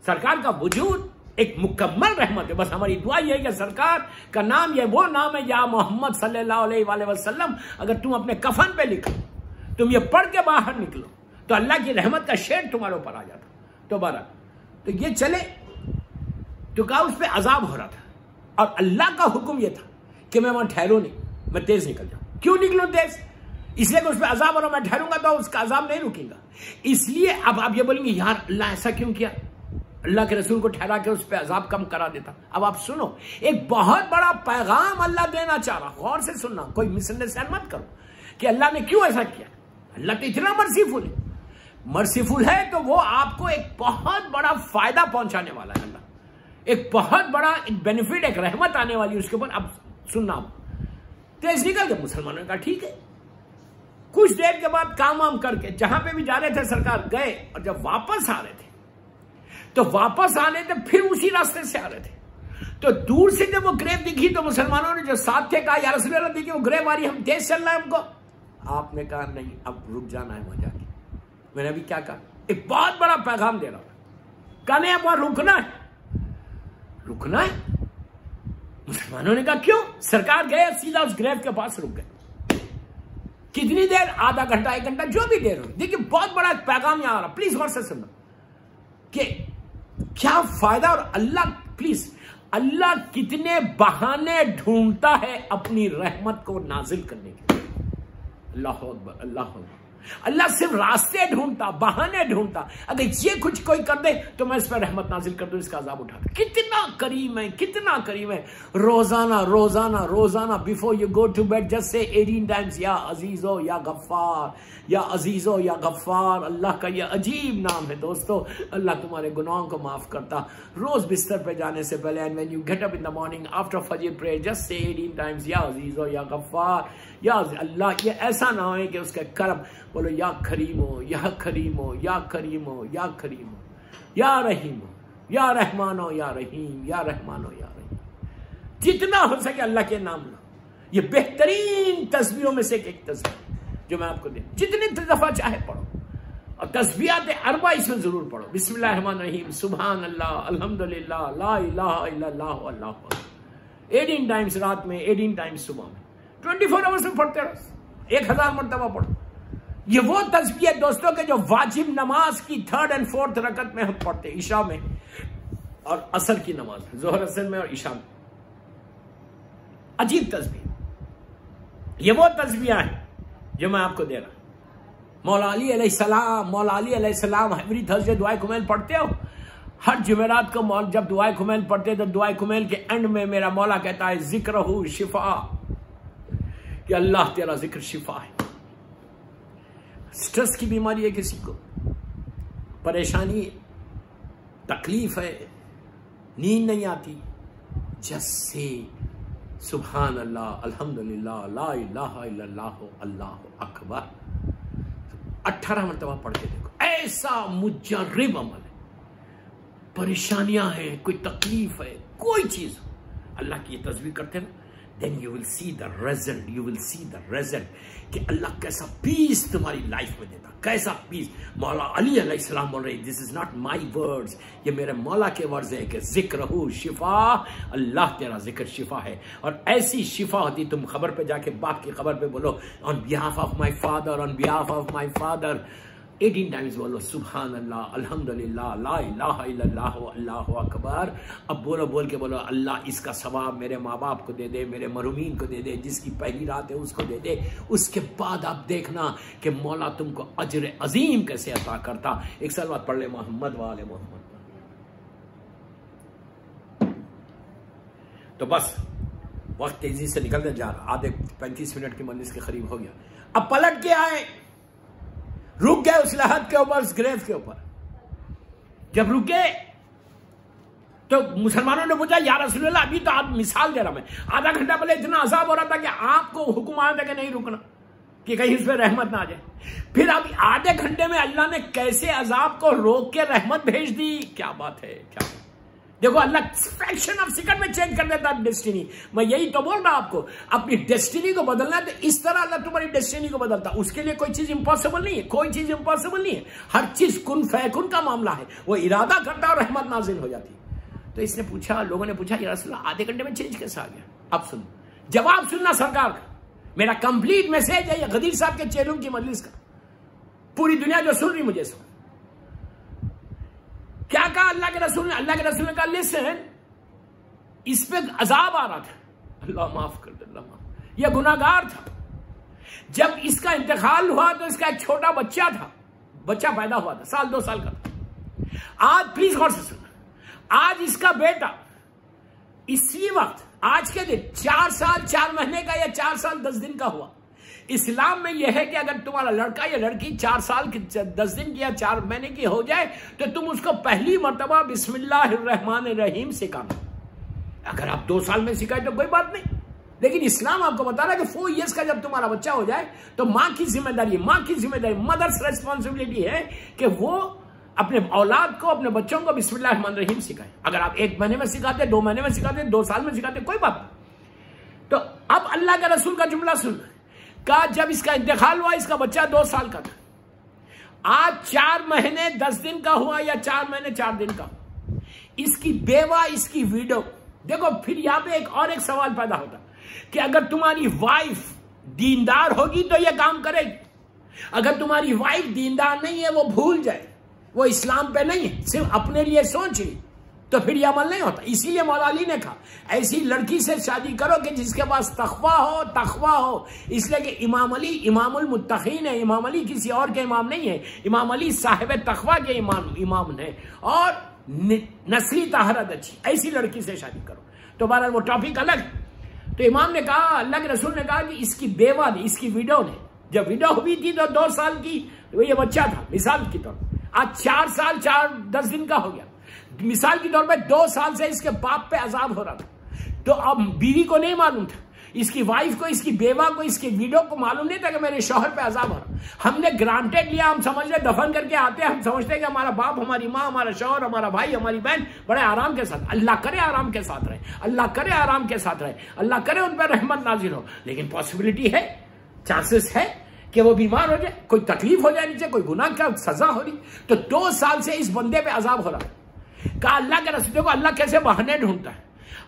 सरकार का वजूद एक मुकम्मल रहमत है। बस हमारी दुआ यह है कि सरकार का नाम, ये वो नाम है या मोहम्मद सल्लल्लाहु अलैहि वसल्लम, अगर तुम अपने कफन पे लिखो, तुम ये पढ़ के बाहर निकलो तो अल्लाह की रहमत का शेड तुम्हारे ऊपर आ जाता। तो बारा तो ये चले तो कहा उस पर अजाब हो रहा था और अल्लाह का हुक्म यह था कि मैं वहां ठहरूं नहीं, मैं तेज निकल जाऊं। क्यों निकलूं तेज? इसलिए कि उस पर अजाब और मैं ठहरूंगा तो उसका अजाब नहीं रुकेगा। इसलिए अब आप ये बोलेंगे यार अल्लाह ऐसा क्यों किया, अल्लाह के रसूल को ठहरा के उस पर अजाब कम करा देता। अब आप सुनो, एक बहुत बड़ा पैगाम अल्लाह देना चाह रहा, गौर से सुनना, कोई मिसअंडरस्टैंड मत करो कि अल्लाह ने क्यों ऐसा किया। अल्लाह तो इतना मर्सीफुल है, मर्सीफुल है तो वो आपको एक बहुत बड़ा फायदा पहुंचाने वाला है। अल्लाह एक बहुत बड़ा बेनिफिट, एक रहमत आने वाली है उसके ऊपर। अब सुनना, तेज निकल गए मुसलमानों का, ठीक है। कुछ देर के बाद काम वाम करके जहां पे भी जा रहे थे सरकार गए, और जब वापस आ रहे थे तो वापस आ रहे थे फिर उसी रास्ते से आ रहे थे। तो दूर से जब वो ग्रेव दिखी तो मुसलमानों ने जो साथ थे कहा यार रसूल अल्लाह देखिए वो ग्रेव आ रही, हम तेज चल रहा है हमको। आपने कहा नहीं, अब रुक जाना है वहां जाके। मैंने अभी क्या कहा, एक बहुत बड़ा पैगाम दे रहा हूं, कहा नहीं अब वहां रुकना है, रुकना है। मुसलमानों ने कहा क्यों? सरकार गए सीधा उस ग्रेव के पास रुक गए। कितनी देर, आधा घंटा, 1 घंटा, जो भी देर हो। देखिए बहुत बड़ा पैगाम यहां आ रहा, प्लीज गौर से सुनना कि क्या फायदा। और अल्लाह, प्लीज, अल्लाह कितने बहाने ढूंढता है अपनी रहमत को नाजिल करने के लिए। अल्लाह अकबर, अल्लाह अकबर। अल्लाह सिर्फ रास्ते ढूंढता, बहाने ढूंढता। अगर ये कुछ कोई कर दे तो मैं इस पर रहमत नाजिल कर दूं, इसका अजाब उठा। कितना करीम है, कितना करीम है। रोजाना रोजाना रोजाना before you go to bed just से 18 टाइम्स या अजीजो या गफ्फार, या अजीजो या गफ्फार। अल्लाह का ये अजीब नाम है दोस्तों। अल्लाह तुम्हारे गुनाहों को माफ करता। रोज बिस्तर पे जाने से पहले, and when you get up in the morning after फजर प्रेयर जस्ट से 18 टाइम्स या अजीजो या गफ्फार या अल्लाह। ये ऐसा ना हो कि उसके करम बोलो या करीम हो, या करीम हो, या करीम हो, या करीम हो, या रहीम हो, या रहमान हो, या रहीम, या रहमान हो, या रहीम। जितना हो सके अल्लाह के नाम लो। ये बेहतरीन तस्बीहों में से एक तस्बीह जो मैं आपको दे, जितनी दफा चाहे पढ़ो। और तस्बीहात अरबा इसमें जरूर पढ़ो। बिस्मिल्लाहिर्रहमानिर्रहीम, सुभान अल्लाह, अल्हम्दुलिल्लाह, ला इलाहा इल्लल्लाह, अल्लाहु अकबर। 18 टाइम्स रात में, 18 टाइम्स सुबह में, 24 आवर्स में पढ़ते रहो। 1000 मरतबा पढ़ो। ये वो तस्बीह है दोस्तों के जो वाजिब नमाज की 3rd और 4th रकत में हम पढ़ते, ईशा में और असर की नमाज में, जोहर असर में और ईशा में। अजीब तस्बीह। ये वो तस्बीह है जो मैं आपको दे रहा हूं। मौला अली अलैहिस्सलाम, मौला अली अलैहिस्सलाम एवरी थर्सडे दुआए कुमैल पढ़ते हो। हर जुमेरात को जब दुआए कुमैल पढ़ते तो दुआए कुमैल के एंड में मेरा मौला कहता है जिक्र शिफा, कि अल्लाह तेरा जिक्र शिफा है। स्ट्रेस की बीमारी है किसी को, परेशानी है, तकलीफ है, नींद नहीं आती, जैसे सुभान अल्लाह, अल्हम्दुलिल्लाह, ला इलाहा इल्लल्लाह, अल्लाहु अकबर 18 मरतबा पढ़ के देखो। ऐसा मुजर्रिब अमल है। परेशानियां हैं, कोई तकलीफ है, कोई चीज, अल्लाह की ये तस्बीह करते ना, then you will see the result, you will see the result कि अल्लाह कैसा पीस तुम्हारी लाइफ में देता, कैसा पीस। मौला अली अलैहिस्सलाम बोल रहे, this is not my words, ये मेरे मौला के वर्ड्स है कि जिक्र शिफा, अल्लाह तेरा जिक्र शिफा है। और ऐसी शिफा होती, तुम खबर पे जाके बाप की खबर पे बोलो on behalf of my father, on behalf of my father 18 times बोलो सुभान अल्लाह, अल्हम्दुलिल्लाह, ला इलाहा इल्लल्लाह, अल्लाहु अकबर। अब बोल के बोलो अल्लाह इसका सवाब मेरे माँ बाप को दे दे, मेरे मरहूमीन को दे दे, जिसकी पहली रात है उसको दे दे। उसके बाद आप देखना कि मौला तुमको अजर अजीम कैसे अता करता। एक साल बाद पढ़ ले मोहम्मद वाले मोहम्मद। तो बस वक्त तेजी से निकलने जा रहा, आधे 35 मिनट की मजलिस के करीब हो गया। अब पलट के आए, रुक गए उस लहद के ऊपर, उस ग्रेव के ऊपर। जब रुके तो मुसलमानों ने पूछा या रसूलल्लाह, अभी तो आप मिसाल दे रहा, मैं आधा घंटा पहले इतना अजाब हो रहा था कि आपको हुक्म आया था कि नहीं रुकना, कि कहीं इस पर रहमत ना आ जाए। फिर अब आधे घंटे में अल्लाह ने कैसे अजाब को रोक के रहमत भेज दी। क्या बात है, क्या बात। देखो अल्लाह फ्रैक्शन ऑफ सेकंड में चेंज कर देता है डेस्टिनी। मैं यही तो बोल रहा हूं आपको, अपनी डेस्टिनी को बदलना है तो इस तरह अल्लाह तुम्हारी डेस्टिनी को बदलता। उसके लिए कोई चीज इंपॉसिबल नहीं है, कोई चीज इंपॉसिबल नहीं है। हर चीज कुन फैकुन का मामला है, वो इरादा करता और रहमत नाजिल हो जाती है। तो इसने पूछा, लोगों ने पूछा या रसूल अल्लाह आधे घंटे में चेंज कैसे आ गया। अब सुनो, जवाब सुनना सरकार का, मेरा कंप्लीट मैसेज है, या गदीर साहब के चेलों की मजलिस का, पूरी दुनिया जो सुन रही मुझे सुन। क्या कहा अल्लाह के रसूल ने? अल्लाह के रसूल ने कहा लिसन, इस पे अजाब आ रहा था, अल्लाह माफ कर दे, अल्लाह माफ, यह गुनाहगार था, जब इसका इंतकाल हुआ तो इसका एक छोटा बच्चा था, बच्चा पैदा हुआ था, 1-2 साल का था। आज प्लीज गौर से सुनो, आज इसका बेटा इसी वक्त आज के दिन 4 साल 4 महीने का या 4 साल 10 दिन का हुआ। इस्लाम में यह है कि अगर तुम्हारा लड़का या लड़की 4 साल की 10 दिन की या 4 महीने की हो जाए तो तुम उसको पहली मर्तबा बिस्मिल्लाहिर्रहमानिर्रहीम सिखाना। अगर आप 2 साल में सिखाए तो कोई बात नहीं, लेकिन इस्लाम आपको बता रहा है कि 4 इयर्स का जब तुम्हारा बच्चा हो जाए तो मां की जिम्मेदारी, मदर्स रेस्पॉन्सिबिलिटी है कि वो अपने औलाद को, अपने बच्चों को बिस्मिल्लाहिर्रहमानिर्रहीम सिखाए। अगर आप 1 महीने में सिखाते, 2 महीने में सिखाते, 2 साल में सिखाते, कोई बात नहीं। तो अब अल्लाह के रसूल का जुमला सुन का, जब इसका इंतकाल हुआ इसका बच्चा 2 साल का था। आज 4 महीने 10 दिन का हुआ या 4 महीने 4 दिन का, इसकी बेवा, इसकी विडो। देखो फिर यहां पे एक सवाल पैदा होता कि अगर तुम्हारी वाइफ दीनदार होगी तो यह काम करेगी, अगर तुम्हारी वाइफ दीनदार नहीं है, वो भूल जाए, वो इस्लाम पे नहीं है, सिर्फ अपने लिए सोच रही, तो फिर यह अमल नहीं होता। इसीलिए मौला अली ने कहा ऐसी लड़की से शादी करो कि जिसके पास तकवा हो, इसलिए कि इमाम अली इमामुल मुत्तकीन है। इमाम अली किसी और के इमाम नहीं है, इमाम अली साहिब तकवा के इमाम है और नस्ली तहरत अच्छी, ऐसी लड़की से शादी करो। तो बहरहाल वो टॉपिक अलग है। तो इमाम ने कहा, अल्लाह के रसूल ने कहा कि इसकी बेवा ने, इसकी विडो ने, जब विडो हुई थी तो 2 साल की तो ये बच्चा था, मिसाल की तौर पर। आज 4 साल 10 दिन का हो गया, मिसाल के तौर पे 2 साल से इसके बाप पे अजाब हो रहा था। तो अब बीवी को नहीं मालूम था, इसकी वाइफ को, इसकी बेवा को, इसकी विडो को मालूम नहीं था कि मेरे शौहर पे अजाब हो रहा। हमने ग्रांटेड लिया, हम समझ रहे दफन करके आते हैं, हम समझते हैं कि हमारा बाप, हमारी माँ, हमारा शौहर, हमारा भाई, हमारी बहन बड़े आराम के साथ, अल्लाह करे आराम के साथ रहे, अल्लाह करे आराम के साथ रहे, अल्लाह करे उन पर रहमत नाजिल हो। लेकिन पॉसिबिलिटी है, चांसेस है कि वो बीमार हो जाए, कोई तकलीफ हो जाए, नीचे कोई गुनाह का सजा हो रही। तो 2 साल से इस बंदे पे अजाब हो रहा है। कहा अल्लाह के रसूल को अल्लाह कैसे बहाने ढूंढता है।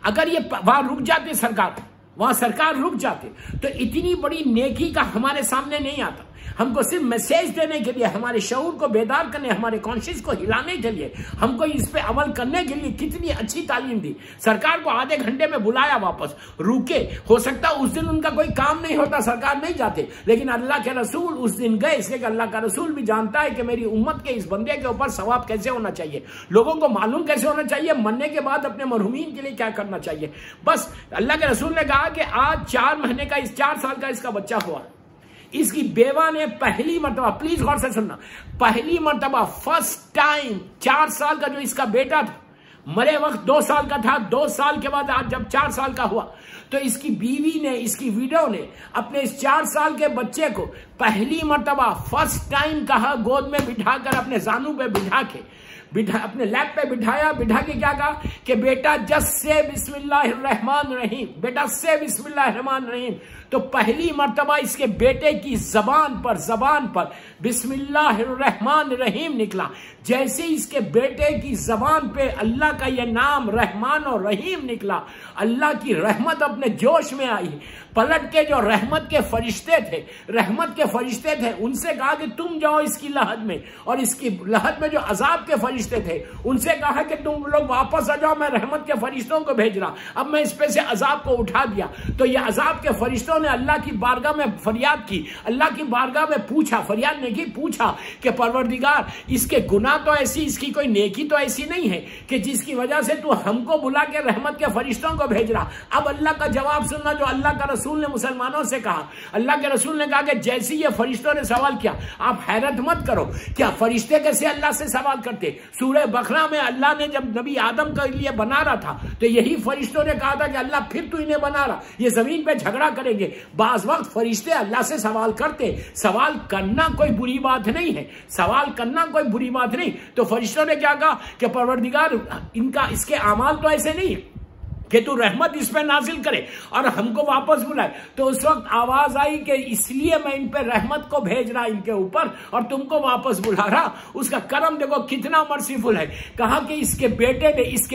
अगर ये वहां रुक जाते सरकार, वहां सरकार रुक जाते तो इतनी बड़ी नेकी का हमारे सामने नहीं आता। हमको सिर्फ मैसेज देने के लिए, हमारे शऊर को बेदार करने, हमारे कॉन्शियस को हिलाने के लिए, हमको इस पे अमल करने के लिए कितनी अच्छी तालीम दी। सरकार को आधे घंटे में बुलाया, वापस रुके। हो सकता उस दिन उनका कोई काम नहीं होता, सरकार नहीं जाते, लेकिन अल्लाह के रसूल उस दिन गए, इसलिए अल्लाह का रसूल भी जानता है कि मेरी उम्मत के इस बंदे के ऊपर सवाब कैसे होना चाहिए, लोगों को मालूम कैसे होना चाहिए, मरने के बाद अपने मरहूमीन के लिए क्या करना चाहिए। बस अल्लाह के रसूल ने कहा कि आज 4 महीने का, 4 साल का इसका बच्चा हुआ। इसकी बेवा ने पहली मर्तबा, प्लीज गौर से सुनना, पहली मर्तबा, फर्स्ट टाइम, 4 साल का जो इसका बेटा था, मरे वक्त 2 साल का था, 2 साल के बाद आज जब 4 साल का हुआ तो इसकी बीवी ने, इसकी विडो ने अपने इस 4 साल के बच्चे को पहली मर्तबा, फर्स्ट टाइम कहा, गोद में बिठाकर, अपने जानू पे अपने लैप पे बिठा के क्या कहा कि बेटा जस से बिस्मिल्लाहिर्रहमानिर्रहीम, बेटा से बिस्मिल्लाहिर्रहमानिर्रहीम। तो पहली मर्तबा इसके बेटे की जबान पर बिस्मिल्लाहिर्रहमानिर्रहीम निकला। जैसे इसके बेटे की जबान पे अल्लाह का यह नाम रहमान और रहीम निकला, अल्लाह की रहमत अपने जोश में आई। पलट के जो रहमत के फरिश्ते थे उनसे कहा कि तुम जाओ इसकी लहद में, और इसकी लहद में जो अजाब के फरिश्ते थे उनसे कहा कि तुम लोग वापस आ जाओ, मैं रहमत के फरिश्तों को भेज रहा, अब मैं इस पे से अजाब को उठा दिया। तो ये अजाब के फरिश्तों ने अल्लाह की बारगाह में फरियाद की, अल्लाह की बारगाह में पूछा, फरियाद नहीं की, पूछा कि परवरदिगार इसके गुनाह तो ऐसी, इसकी कोई नेकी तो ऐसी नहीं है कि जिसकी वजह से तू हमको बुला के रहमत के फरिश्तों को भेज रहा। अब अल्लाह का जवाब सुनना जो अल्लाह का रसूल ने मुसलमानों से कहा। अल्लाह के रसूल ने कहा कि जैसे ये फरिश्तों ने सवाल किया, आप हैरत मत करो, क्या फरिश्ते कैसे अल्लाह से सवाल करते। सूरह बकरा में अल्लाह ने जब नबी आदम के लिए बना रहा था तो यही फरिश्तों ने कहा था कि अल्लाह फिर तू इन्हें बना रहा, ये जमीन पे झगड़ा करेंगे। बाज वक्त फरिश्ते अल्लाह से सवाल करते, सवाल करना कोई बुरी बात नहीं है, सवाल करना कोई बुरी बात नहीं। तो फरिश्तों ने क्या कहा कि परवरदिगार इसके अमाल तो ऐसे नहीं है कि तू रहमत इस पे नाजिल करे और हमको वापस बुलाए। तो उस वक्त आवाज आई कि इसलिए मैं इन पे रहमत को भेज रहा इनके ऊपर और तुमको वापस बुला रहा। उसका करम देखो कितना मर्सीफुल है। कहा कि इसके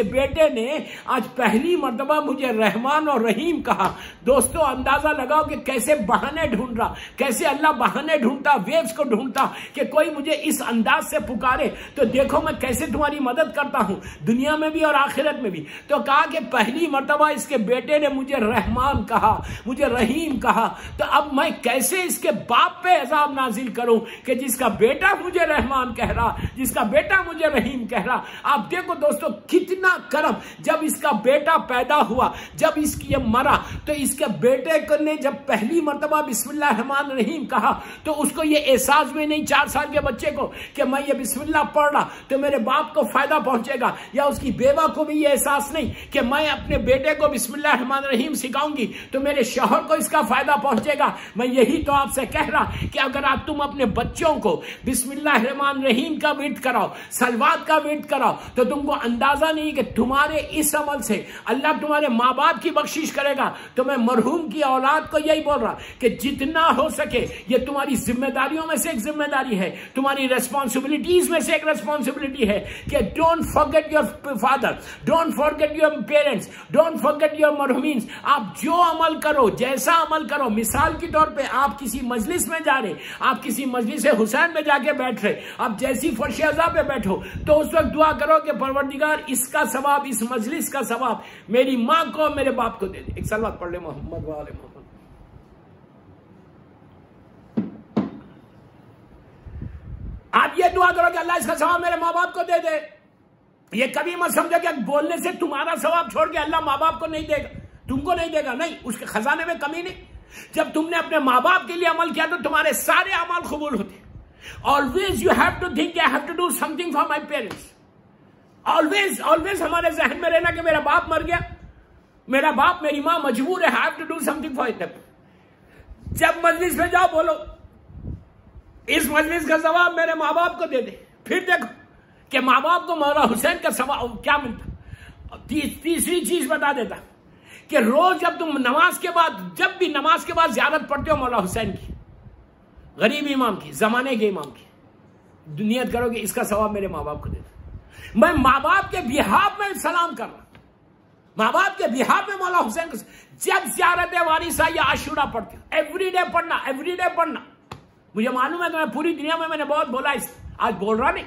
बेटे ने आज पहली मर्तबा मुझे रहमान और रहीम कहा। दोस्तों अंदाजा लगाओ कि कैसे बहाने ढूंढ रहा, कैसे अल्लाह बहाने ढूंढता, वेव्स को ढूंढता कि कोई मुझे इस अंदाज से पुकारे तो देखो मैं कैसे तुम्हारी मदद करता हूं दुनिया में भी और आखिरत में भी। तो कहा कि पहली पहली मर्तबा इसके बेटे ने मुझे रहमान कहा, मुझे रहीम कहा, तो अब मैं कैसे इसके बाप पे अजाब नाजिल करूं कि जिसका बेटा मुझे रहमान कह रहा, जिसका बेटा मुझे रहीम कह रहा। आप देखो दोस्तों कितना करम, जब इसका बेटा पैदा हुआ, जब इसकी ये मरा, तो इसके बेटे ने जब पहली मर्तबा बिस्मिल्लाह रहमान रहीम कहा तो उसको ये एहसास भी नहीं 4 साल के बच्चे को कि मैं ये बिस्मिल्लाह पढ़ रहा तो मेरे बाप को फायदा पहुंचेगा, या उसकी बेवा को भी ये एहसास नहीं कि मैं अपने बेटे को बिस्मिल्लाह रहमान रहीम सिखाऊंगी तो मेरे शौहर को इसका फायदा पहुंचेगा। मैं यही तो आपसे कह रहा कि अगर आप तुम अपने बच्चों को बिस्मिल्लाह रहमान रहीम का विर्द कराओ, सलवात का विर्द कराओ, तो तुमको अंदाजा नहीं कि तुम्हारे इस अमल से अल्लाह तुम्हारे माँ बाप की बख्शिश करेगा। तो मैं मरहूम की औलाद को यही बोल रहा कि जितना हो सके ये तुम्हारी जिम्मेदारियों में से एक जिम्मेदारी है, तुम्हारी रेस्पॉन्सिबिलिटीज में से एक रेस्पॉन्सिबिलिटी है कि don't forget your father, don't forget your parents, don't forget your मरहूमीन। आप जो अमल करो, जैसा अमल करो, मिसाल के तौर पे आप किसी मजलिस में जा रहे, आप किसी मजलिस हुसैन में जाके बैठ रहे, आप जैसी फर्श अज़ा पे बैठो तो उस वक्त दुआ करो कि परवरदिगार इसका सवाब, इस मजलिस का सवाब मेरी माँ को मेरे बाप को दे दे। एक सलवात पढ़ ले मोहम्मद वाले मोहम्मद। आप ये दुआ करो कि अल्लाह इसका सवाब मेरे माँ बाप को दे दे। ये कभी मत समझो कि बोलने से तुम्हारा सवाब छोड़ के अल्लाह माँ बाप को नहीं देगा, तुमको नहीं देगा, नहीं, उसके खजाने में कमी नहीं। जब तुमने अपने माँ बाप के लिए अमल किया तो तुम्हारे सारे अमल कबूल होते। Always you have to think I have to do something for my parents. Always always हमारे जहन में रहना कि मेरा बाप मर गया, मेरा बाप मेरी माँ मजबूर है, I have to do something for it. जब मजलिस में जाओ बोलो इस मजलिस का सवाब मेरे माँ बाप को दे दे। फिर देखो कि माँ बाप को मौला हुसैन का सवाब क्या मिलता। तीसरी चीज बता देता कि रोज जब तुम नमाज के बाद, जब भी नमाज के बाद ज़ियारत पढ़ते हो मौला हुसैन की, गरीब इमाम की, जमाने के इमाम की, नियत करो कि इसका सवाब मेरे माँ बाप को दे दे। मैं माँ बाप के बिहाफ में सलाम कर रहा, माँ बाप के बिहाफ में मौला हुसैन को। जब ज़ियारत वारिसा या आशूरा पढ़ते हो, एवरीडे पढ़ना, एवरीडे पढ़ना। मुझे मालूम है कि मैं पूरी दुनिया में मैंने बहुत बोला, इस आज बोल रहा नहीं,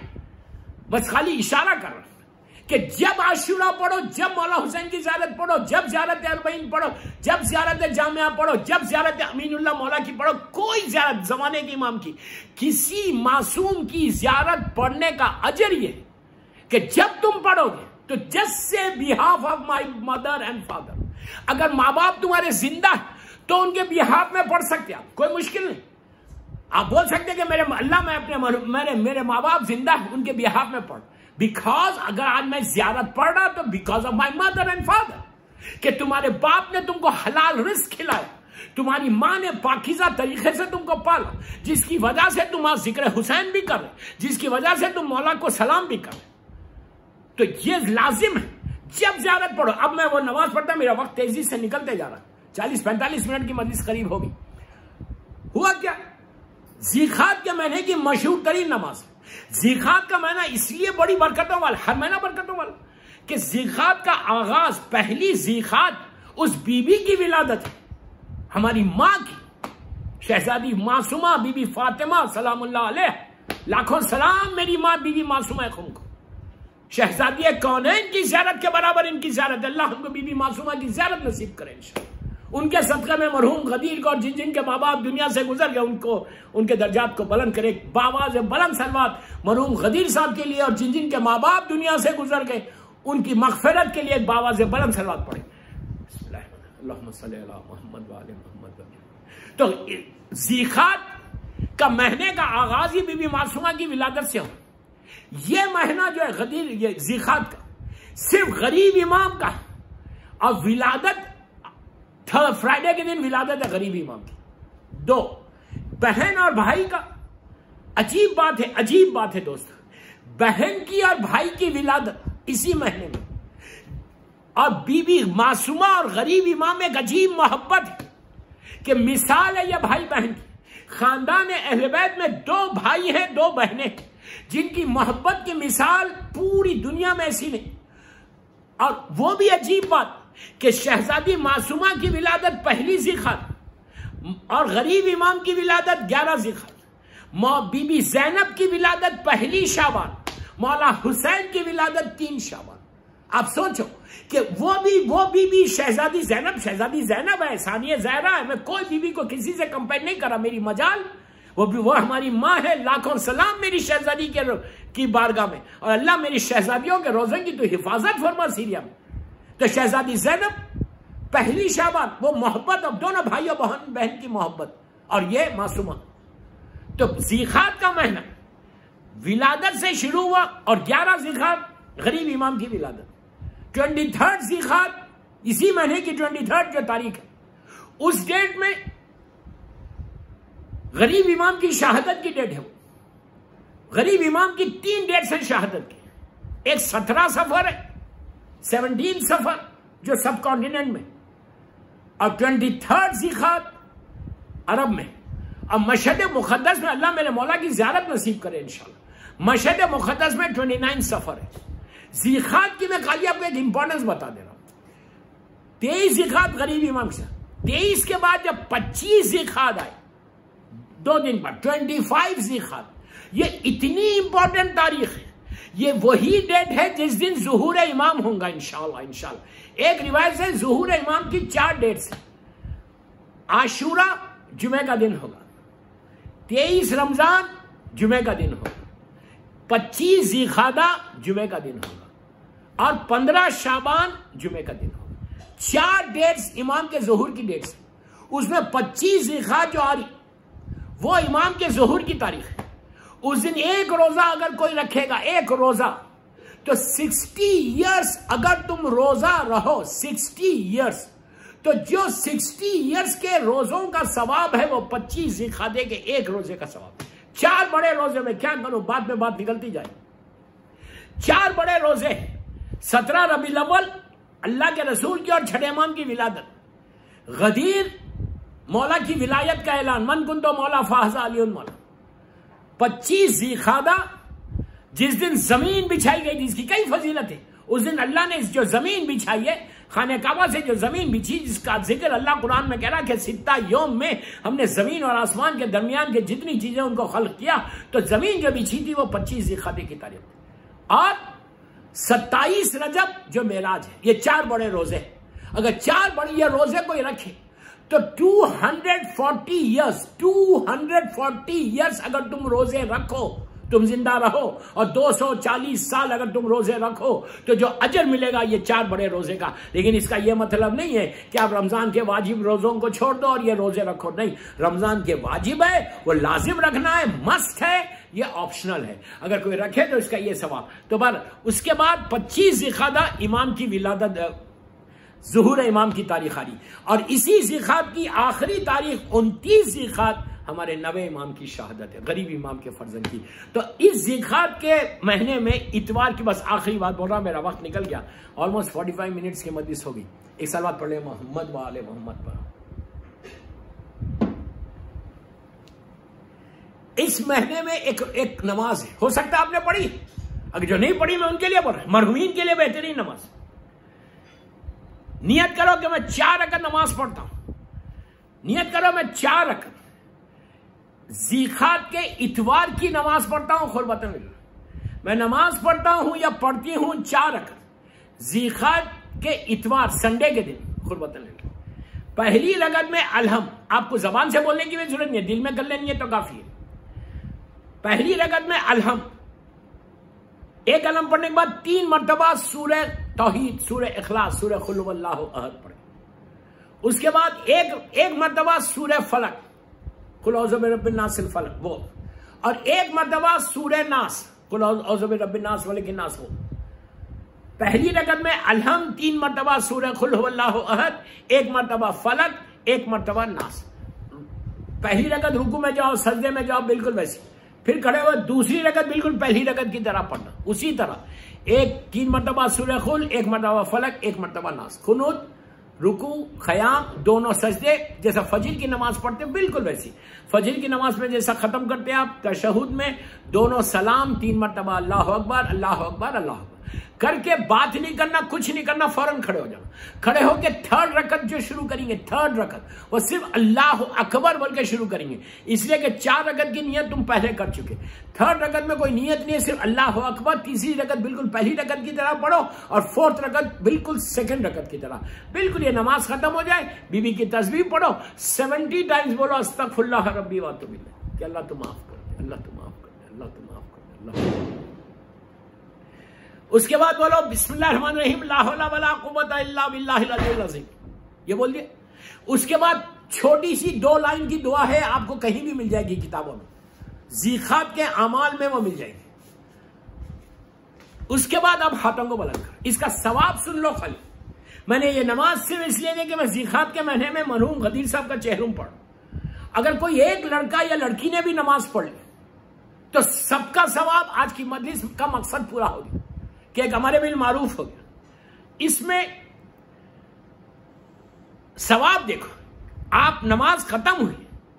बस खाली इशारा कर रहा कि जब आशूरा पढ़ो, जब मौला हुसैन की ज़ियारत पढ़ो, जब ज़ियारत अरबईन पढ़ो, जब ज़ियारत जामिया पढ़ो, जब ज़ियारत अमीनुल्लाह मौला की पढ़ो, कोई ज़ियारत ज़माने के इमाम की, किसी मासूम की ज़ियारत पढ़ने का अजर ये कि जब तुम पढ़ोगे तो just say behalf of my mother and father. अगर माँ बाप तुम्हारे जिंदा है तो उनके बिहाफ में पढ़ सकते आप, कोई मुश्किल नहीं। आप बोल सकते कि मेरे अल्लाह मैं अपने मेरे माँ बाप जिंदा है, उनके बिहाफ में पढ़। बिकॉज अगर आज मैं ज़ियारत पढ़ रहा तो because of my mother and father, कि तुम्हारे बाप ने तुमको हलाल रिस्क खिलाया, तुम्हारी माँ ने पाकीज़ा तरीके से तुमको पाला, जिसकी वजह से तुम आज जिक्र हुसैन भी कर रहे, जिसकी वजह से तुम मौला को सलाम भी कर रहे। तो ये लाजिम है जब ज़ियारत पढ़ो। अब मैं वो नमाज पढ़ता, मेरा वक्त तेजी से निकलते जा रहा, 40-45 मिनट की मजलिस करीब होगी। हुआ क्या, ज़ीखात के महीने की मशहूर तरीन नमाज। ज़ीखात का महीना इसलिए बड़ी बरकतों वाला, हर महीना बरकतों वाला, कि ज़ीखात का आगाज, पहली ज़ीखात उस बीबी की विलादत है, हमारी माँ की, शहजादी मासूमा बीबी फातिमा सलामुल्लाह अलैहा, लाखों सलाम मेरी माँ बीबी मासूमा खुम को। शहजादी कौनैन की ज़ियारत के बराबर इनकी ज़ियारत, अल्लाह हमको बीबी मासूमा की ज़ियारत नसीब करे इंशाअल्लाह। उनके सदक़े में मरहूम गदीर को और जिन जिन के माँ बाप दुनिया से गुजर गए उनको, उनके दर्जात को बुलंद करे। बावाज़ बुलंद सलवात मरहूम गदीर साहब के लिए और जिन जिन के माँ बाप दुनिया से गुजर गए उनकी मग़फ़िरत के लिए बावाज़ बुलंद सलवात पढ़े। अल्लाहुम्मा सल्ली अला मुहम्मद व आले मुहम्मद। तो ज़ीखात का महीने का आगाज़ ही बीबी मासूमा की विलादत से हो। ये महीना जो है गदीर, ये ज़ीखात का, सिर्फ गरीब इमाम का, और विलादत थर्ड फ्राइडे के दिन विलादत है गरीब इमाम की। 2 बहन और भाई का, अजीब बात है, अजीब बात है दोस्त, बहन की और भाई की विलादत इसी महीने में, और बीबी मासूमा और गरीब इमाम में एक अजीब मोहब्बत है कि मिसाल है यह भाई बहन की। खानदान अहले बैत में 2 भाई हैं, 2 बहनें, जिनकी मोहब्बत की मिसाल पूरी दुनिया में ऐसी नहीं। और वो भी अजीब बात कि शहजादी मासूमा की विलादत पहली ज़ीखात और गरीब इमाम की विलादत 11 ज़ीखात, बीबी ज़ैनब की विलादत पहली शाबान, मौला हुसैन की विलादत 3 शाबान। आप सोचो कि वो बीबी शहजादी जैनब है, सानिया ज़हरा है। मैं कोई बीबी को किसी से कंपेयर नहीं करा, मेरी मजाल। वो हमारी माँ है। लाखों सलाम मेरी शहजादी की बारगाह में, और अल्लाह मेरी शहजादियों के रोजे की तो हिफाजत फरमा सीरिया में। तो शहजादी ज़ैनब, पहली शाबान, वो मोहब्बत, अब दोनों भाइयों बहन की मोहब्बत, और ये मासूमा। तो ज़ीखात का महीना विलादत से शुरू हुआ, और 11 ज़ीखात गरीब इमाम की विलादत। 23 ज़ीखात इसी महीने की 23 जो तारीख है, उस डेट में गरीब इमाम की शहादत की डेट है। वो गरीब इमाम की 3 डेट्स हैं शहादत की। एक 17 सफर है, 17 सफर जो सब कॉन्टिनेंट में, और 23 ज़ीखात अरब में। अब मशहद मुक़द्दस में अल्लाह मेरे मौला की ज़ियारत नसीब करे इंशाल्लाह। मशहद मुक़द्दस में 29 सफर है। ज़ीखात की मैं खाली आपको एक इंपॉर्टेंस बता दे रहा हूं। 23 ज़ीखात गरीब इमाम से, 23 के बाद जब 25 ज़ीखात आए 2 दिन बाद 25 ज़ीखात, ये इतनी इंपॉर्टेंट तारीख है। ये वही डेट है जिस दिन ज़ुहूर इमाम होगा इंशाल्लाह। एक रिवायत से ज़ुहूर इमाम की 4 डेट्स हैं। आशूरा जुमे का दिन होगा, 23 रमजान जुमे का दिन होगा, 25 ज़ीखादा जुमे का दिन होगा, और 15 शाबान जुमे का दिन होगा। 4 डेट्स इमाम के ज़ुहूर की डेट्स। उसमें 25 ज़ीखात जो आ रही वो इमाम के ज़ुहूर की तारीख है। उस दिन एक रोजा अगर कोई रखेगा, एक रोजा, तो 60 इयर्स अगर तुम रोजा रहो, 60 इयर्स, तो जो 60 इयर्स के रोजों का सवाब है वो 25 ज़ीखादे के एक रोजे का सवाब। 4 बड़े रोजे में क्या करूं, बाद में बात निकलती जाए। 4 बड़े रोजे, 17 रबीउल अव्वल अल्लाह के रसूल की और छठे इमाम की विलादत, गदीर मौला की विलायत का ऐलान, मन कुंतो मौला फाहज़ा अलीउल मौला। 25 ज़ीखादा जिस दिन जमीन बिछाई गई, जिसकी कई फजीलत है। उस दिन अल्लाह ने जो जमीन बिछाई है, खाने काबा से जो जमीन बिछी, जिसका जिक्र अल्लाह कुरान में कह रहा है कि 6 यौम में हमने जमीन और आसमान के दरमियान के जितनी चीजें उनको खल्क किया, तो जमीन जो बिछी थी वो 25 ज़ीखादे की तारीख। और 27 रजब जो मेराज है। ये 4 बड़े रोजे। अगर 4 बड़े ये रोजे कोई रखे तो 240 इयर्स अगर तुम रोजे रखो, तुम जिंदा रहो, और 240 साल अगर तुम रोजे रखो, तो जो अजर मिलेगा ये 4 बड़े रोजे का। लेकिन इसका यह मतलब नहीं है कि आप रमजान के वाजिब रोजों को छोड़ दो और ये रोजे रखो। नहीं, रमजान के वाजिब है, वो लाजिम रखना है, मस्ट है, ये ऑप्शनल है। अगर कोई रखे तो इसका ये सवाब। तो पर उसके बाद 25 ज़ीखादा इमाम की विलादत, ज़ुहूर इमाम की तारीख आ रही, और इसी ज़ीखात की आखिरी तारीख 29 ज़ीखात हमारे नवे इमाम की शहादत है, गरीब इमाम के फर्जंद की। तो इस ज़ीखात के महीने में इतवार की, बस आखिरी बात बोल रहा, मेरा वक्त निकल गया, ऑलमोस्ट 45 मिनट्स की मजलिस होगी। एक साल बाद पढ़ ले मोहम्मद व आले मोहम्मद पर। इस महीने में एक नमाज है, हो सकता है आपने पढ़ी, अगर जो नहीं पढ़ी मैं उनके लिए बोल रहा हूं, मरहूमीन के लिए बेहतरीन नमाज। नियत करो कि मैं 4 रकअत नमाज पढ़ता हूं। नियत करो मैं 4 रकअत ज़ीखात के इतवार की नमाज पढ़ता हूं। खुरबतन मैं नमाज पढ़ता हूं या पढ़ती हूं 4 रकअत ज़ीखात के इतवार, संडे के दिन। खुरबतन पहली रकअत में अलहम, आपको जबान से बोलने की भी जरूरत नहीं है, दिल में कर लेनी है तो काफी है। पहली रकअत में अलहम, एक अलम पढ़ने के बाद 3 मरतबा सूरह तौहीद, सूरह इखलास, सूरह कुल हुवल्लाहु अहद पढ़े। उसके बाद एक मरतबा सूरह फलक, कुल औज़ु बिरब्बिन नास फलक वो, और एक मरतबा सूरह नास, कुल औज़ु बिरब्बिन नास मलिकिन नास वो। पहली रकअत में अलहम, 3 मरतबा सूरह कुल हुवल्लाहु अहद, 1 मरतबा फलक, 1 मरतबा नास। पहली रकअत रुकू में जाओ, सजदे में जाओ, बिल्कुल वैसी। फिर खड़े हुए दूसरी रकअत बिल्कुल पहली रकअत की तरह पढ़ना, उसी तरह 3 मरतबा सूरह कुल, 1 मरतबा फलक, 1 मरतबा नास। कुनूत, रुकू, खयाम, दोनों सजदे जैसा फजर की नमाज पढ़ते हैं बिल्कुल वैसी। फजर की नमाज में जैसा खत्म करते हैं आप तशहुद में, दोनों सलाम 3 मरतबा, अल्लाहु अकबर अल्लाहु अकबर अल्लाहु अकबर। करके बात नहीं करना, कुछ नहीं करना, फौरन खड़े हो जाना। खड़े होके थर्ड रकत जो शुरू करेंगे, थर्ड रकत वो सिर्फ अल्लाह अकबर बोल के शुरू करेंगे, इसलिए कि 4 रकत की नियत तुम पहले कर चुके। थर्ड रकत में कोई नियत नहीं है, सिर्फ अल्लाह अकबर। तीसरी रकत बिल्कुल पहली रकत की तरह पढ़ो और फोर्थ रकत बिल्कुल सेकंड रकत की तरह। बिल्कुल ये नमाज खत्म हो जाए, बीबी की तस्बीह पढ़ो, 70 टाइम्स बोलो अस्तगफिरुल्लाह रब्बी व अतूबु इलैह, कि अल्लाह तू माफ कर दे, अल्लाह तू माफ कर दे, अल्लाह तू माफ कर दे, अल्लाह। उसके बाद बोलो बिस्मिल्लाहिर्रहमानिर्रहीम ला हौला वला कुव्वता इल्ला बिल्लाहिल अलिय्यिल अज़ीम, ये बोल दिए। उसके बाद छोटी सी 2 लाइन की दुआ है, आपको कहीं भी मिल जाएगी किताबों में, ज़ीखात के अमाल में वो मिल जाएगी। उसके बाद अब हाथों को बुलंद कर, इसका सवाब सुन लो खाली। मैंने ये नमाज सिर्फ इसलिए नहीं कि मैं ज़ीखात के महीने में मरहूम गदीर साहब का चेहरुम पढ़, अगर कोई एक लड़का या लड़की ने भी नमाज पढ़ ली तो सबका सवाब, आज की मजलिस का मकसद पूरा हो गया कि एक हमारे बिल मारूफ हो गया। इसमें सवाब देखो, आप नमाज खत्म हुई,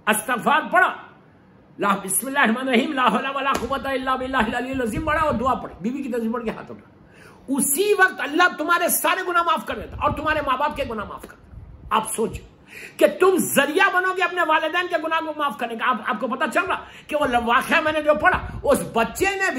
इस्तिग़फ़ार पढ़ा, ला बिस्मिल्लाहिर्रहमानिर्रहीम ला हौला वला कुव्वता इल्ला बिल्लाहिल अलिय्यिल अज़ीम पढ़ा और दुआ पढ़ी, बीवी की तस्बीह पढ़ के हाथ उठा, उसी वक्त अल्लाह तुम्हारे सारे गुनाह माफ कर देता और तुम्हारे माँ बाप के गुनाह माफ कर देता। आप सोचो कि तुम जरिया बनोगे अपने वालिदैन के गुनाह को माफ करने का। आपको पता चल रहा कि वो वाक़या मैंने जो पढ़ा, उस बच्चे ने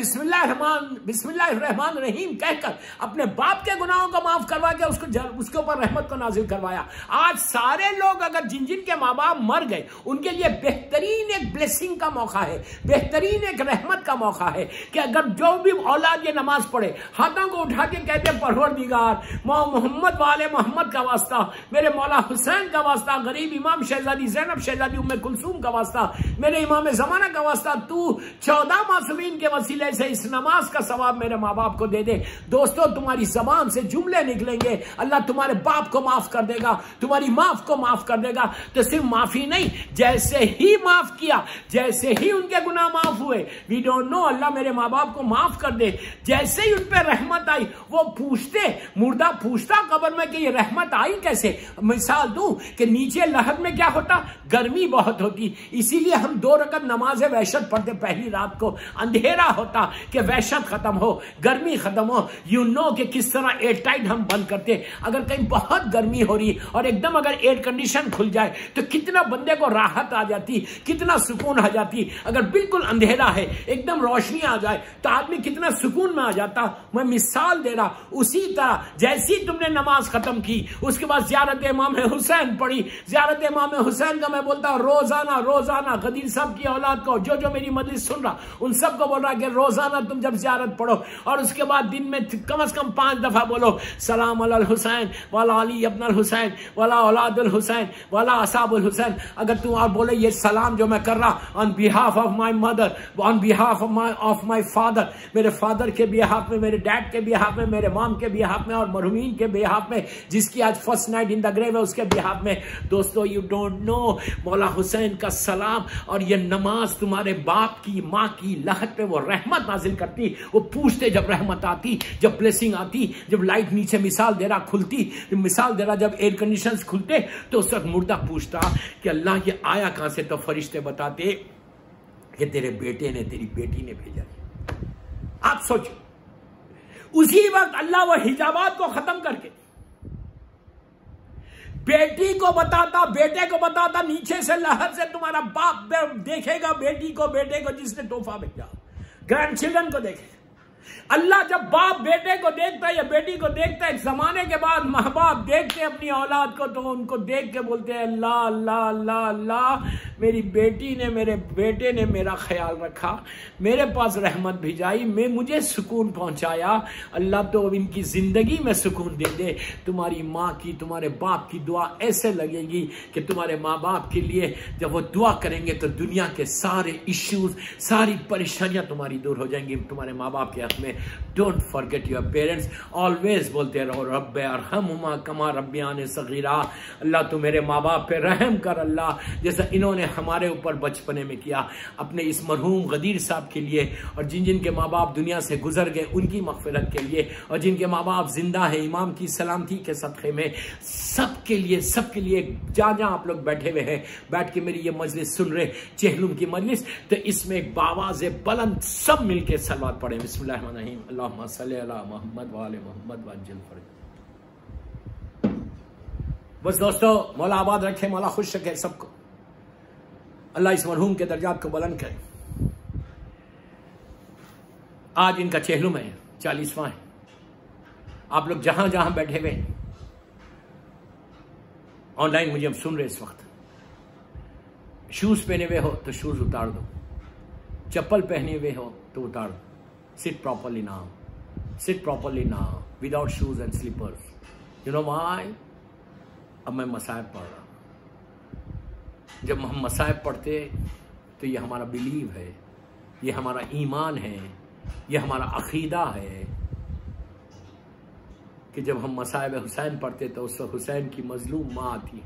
बिस्मिल्लाहिर्रहमानिर्रहीम कहकर अपने बाप के गुनाहों को माफ करवा के उसके ऊपर रहमत को नाजिल करवाया। आज सारे लोग अगर जिन जिन के माँ बाप मर गए, उनके लिए बेहतरीन एक ब्लेसिंग का मौका है, बेहतरीन एक रहमत का मौका है कि अगर जो भी औलाद ये नमाज पढ़े, हाथों को उठा के कहते परवरदिगार मोहम्मद वाले मोहम्मद का वास्ता, मेरे मौला हुसैन का वास्ता, गरीब इमाम शहजादी ज़ैनब शहजादी उम्मे कुलसूम का वास्ता, मेरे इमाम ज़माना का वास्ता, तू 14 मासूमीन के वसीले से इस नमाज का सवाब मेरे माँ बाप को दे दे। दोस्तों, तुम्हारी जबान से जुमले निकलेंगे, अल्लाह तुम्हारे बाप को माफ कर देगा, तुम्हारी माफ को माफ कर देगा। तो सिर्फ माफी नहीं, जैसे ही माफ किया, जैसे ही उनके गुनाह माफ हुए, वी डोंट नो, अल्लाह मेरे माँ बाप को माफ कर दे, जैसे ही उन पर रहमत आई, वो पूछते, मुर्दा पूछता कब्र में कि ये रहमत आई कैसे। मिसाल दूं कि नीचे लहद में क्या होता, गर्मी बहुत होती, इसीलिए हम 2 रकत नमाज वहशत पढ़ते पहली रात को, अंधेरा होता कि वहशत खत्म हो, गर्मी खत्म हो। यू नो कि किस तरह एयर टाइट हम बंद करते। अगर कहीं बहुत गर्मी हो रही और एकदम अगर एयर कंडीशन खुल जाए तो कितना बंदे को राहत आ जाती, कितना सुकून आ जाती। अगर बिल्कुल अंधेरा है, एकदम रोशनी आ जाए तो आदमी कितना सुकून में आ जाता। मैं मिसाल दे रहा, उसी तरह जैसी तुमने नमाज खत्म की, उसके बाद ज़ियारत इमाम हुसैन पढ़ी। ज़ियारत इमाम हुसैन का मैं बोलता हूं रोजाना गदीर साहब की औलाद को, जो मेरी मजलिस सुन रहा, उन सबको बोल रहा कि रोजाना तुम जब ज़ियारत पढ़ो और उसके बाद दिन में कम से कम 5 दफा बोलो सलाम अलल हुसैन वाला अली इब्नुल हुसैन वाला औलादुल हुसैन वाला असहाबुल हुसैन। अगर तुम और बोले ये सलाम जो मैं कर रहा on behalf of my mother, on behalf of my father, मेरे फादर के बिहाफ में, मेरे डैड के बिहाफ में, मेरे मॉम के बिहाफ में और मरहूमीन के बिहाफ में, जिसकी आज first night in the grave है, उसके बिहाफ में। दोस्तों, यू डोंट नो, मौला हुसैन का सलाम और ये नमाज तुम्हारे बाप की, माँ की लहद पे वो रहमत नाजिल करती। वो पूछते जब रहमत आती, जब ब्लेसिंग आती, जब लाइट नीचे मिसाल दे रहा खुलती, मिसाल दे रहा जब एयर कंडीशन खुलते, तो उस वक्त मुर्दा पूछता कि अल्लाह ये आया कहां से, तो फरिश्ते बताते कि तेरे बेटे ने, तेरी बेटी ने भेजा। आप सोचो, उसी वक्त अल्लाह वो हिजाबात को खत्म करके बेटी को बताता, बेटे को बताता, नीचे से लहर से तुम्हारा बाप देखेगा बेटी को, बेटे को जिसने तोहफा भेजा, ग्रैंड चिल्ड्रन को देखेगा। अल्लाह जब बाप बेटे को देखता है या बेटी को देखता है, एक जमाने के बाद माँ बाप देखते हैं अपनी औलाद को, तो उनको देख के बोलते हैं अल्लाह अल्लाह अल्लाह अल्लाह, मेरी बेटी ने, मेरे बेटे ने मेरा ख्याल रखा, मेरे पास रहमत भिजाई, मुझे सुकून पहुंचाया। अल्लाह तो इनकी जिंदगी में सुकून दे दे। तुम्हारी माँ की, तुम्हारे बाप की दुआ ऐसे लगेगी कि तुम्हारे माँ बाप के लिए जब वो दुआ करेंगे तो दुनिया के सारे इश्यूज, सारी परेशानियां तुम्हारी दूर हो जाएंगी तुम्हारे माँ बाप के हक में। Don't forget your parents, always बोलते रहो रब्बे अरहमुमा कमा रब्बियानी सगीरा। अल्लाह तू मेरे माँ बाप पे रहम कर अल्लाह, जैसा इन्होंने हमारे ऊपर बचपने में किया। अपने इस मरहूम गदीर साहब के लिए और जिन जिन के माँ बाप दुनिया से गुजर गए उनकी मग़फ़िरत के लिए, और जिनके माँ बाप जिंदा है इमाम की सलामती के सदक़े में, सबके लिए जहाँ जहाँ आप लोग बैठे हुए हैं, बैठ के मेरी ये मजलिस सुन रहे, चेहलुम की मजलिस, तो इसमें एक बावाज़ बुलंद सब मिलके सलवात पढ़े। बिस्मिल्लाह बिस्मिल्लाहिर्रहमानिर्रहीम अल्लाहुम्मा सल्लि अला मुहम्मद व आले मुहम्मद वअज्जिल फरज। बस दोस्तों, मौला आबाद रखे, मौला खुश रखे सबको, अल्लाह इस मरहूम के दर्जात को बुलंद करे। आज इनका चेहलुम है, 40वां है। आप लोग जहां जहां बैठे हुए ऑनलाइन मुझे सुन रहे इस वक्त, शूज पहने हुए हो तो शूज उतार दो, चप्पल पहने हुए हो तो उतार दो। Sit properly now, sit properly now without shoes and slippers. You know why? अब मैं मसाइब पढ़ रहा हूं। जब हम मसाइब पढ़ते तो ये हमारा बिलीव है, ये हमारा ईमान है, ये हमारा अकीदा है कि जब हम मसाइब हुसैन पढ़ते तो उस हुसैन की मजलूम माँ आती,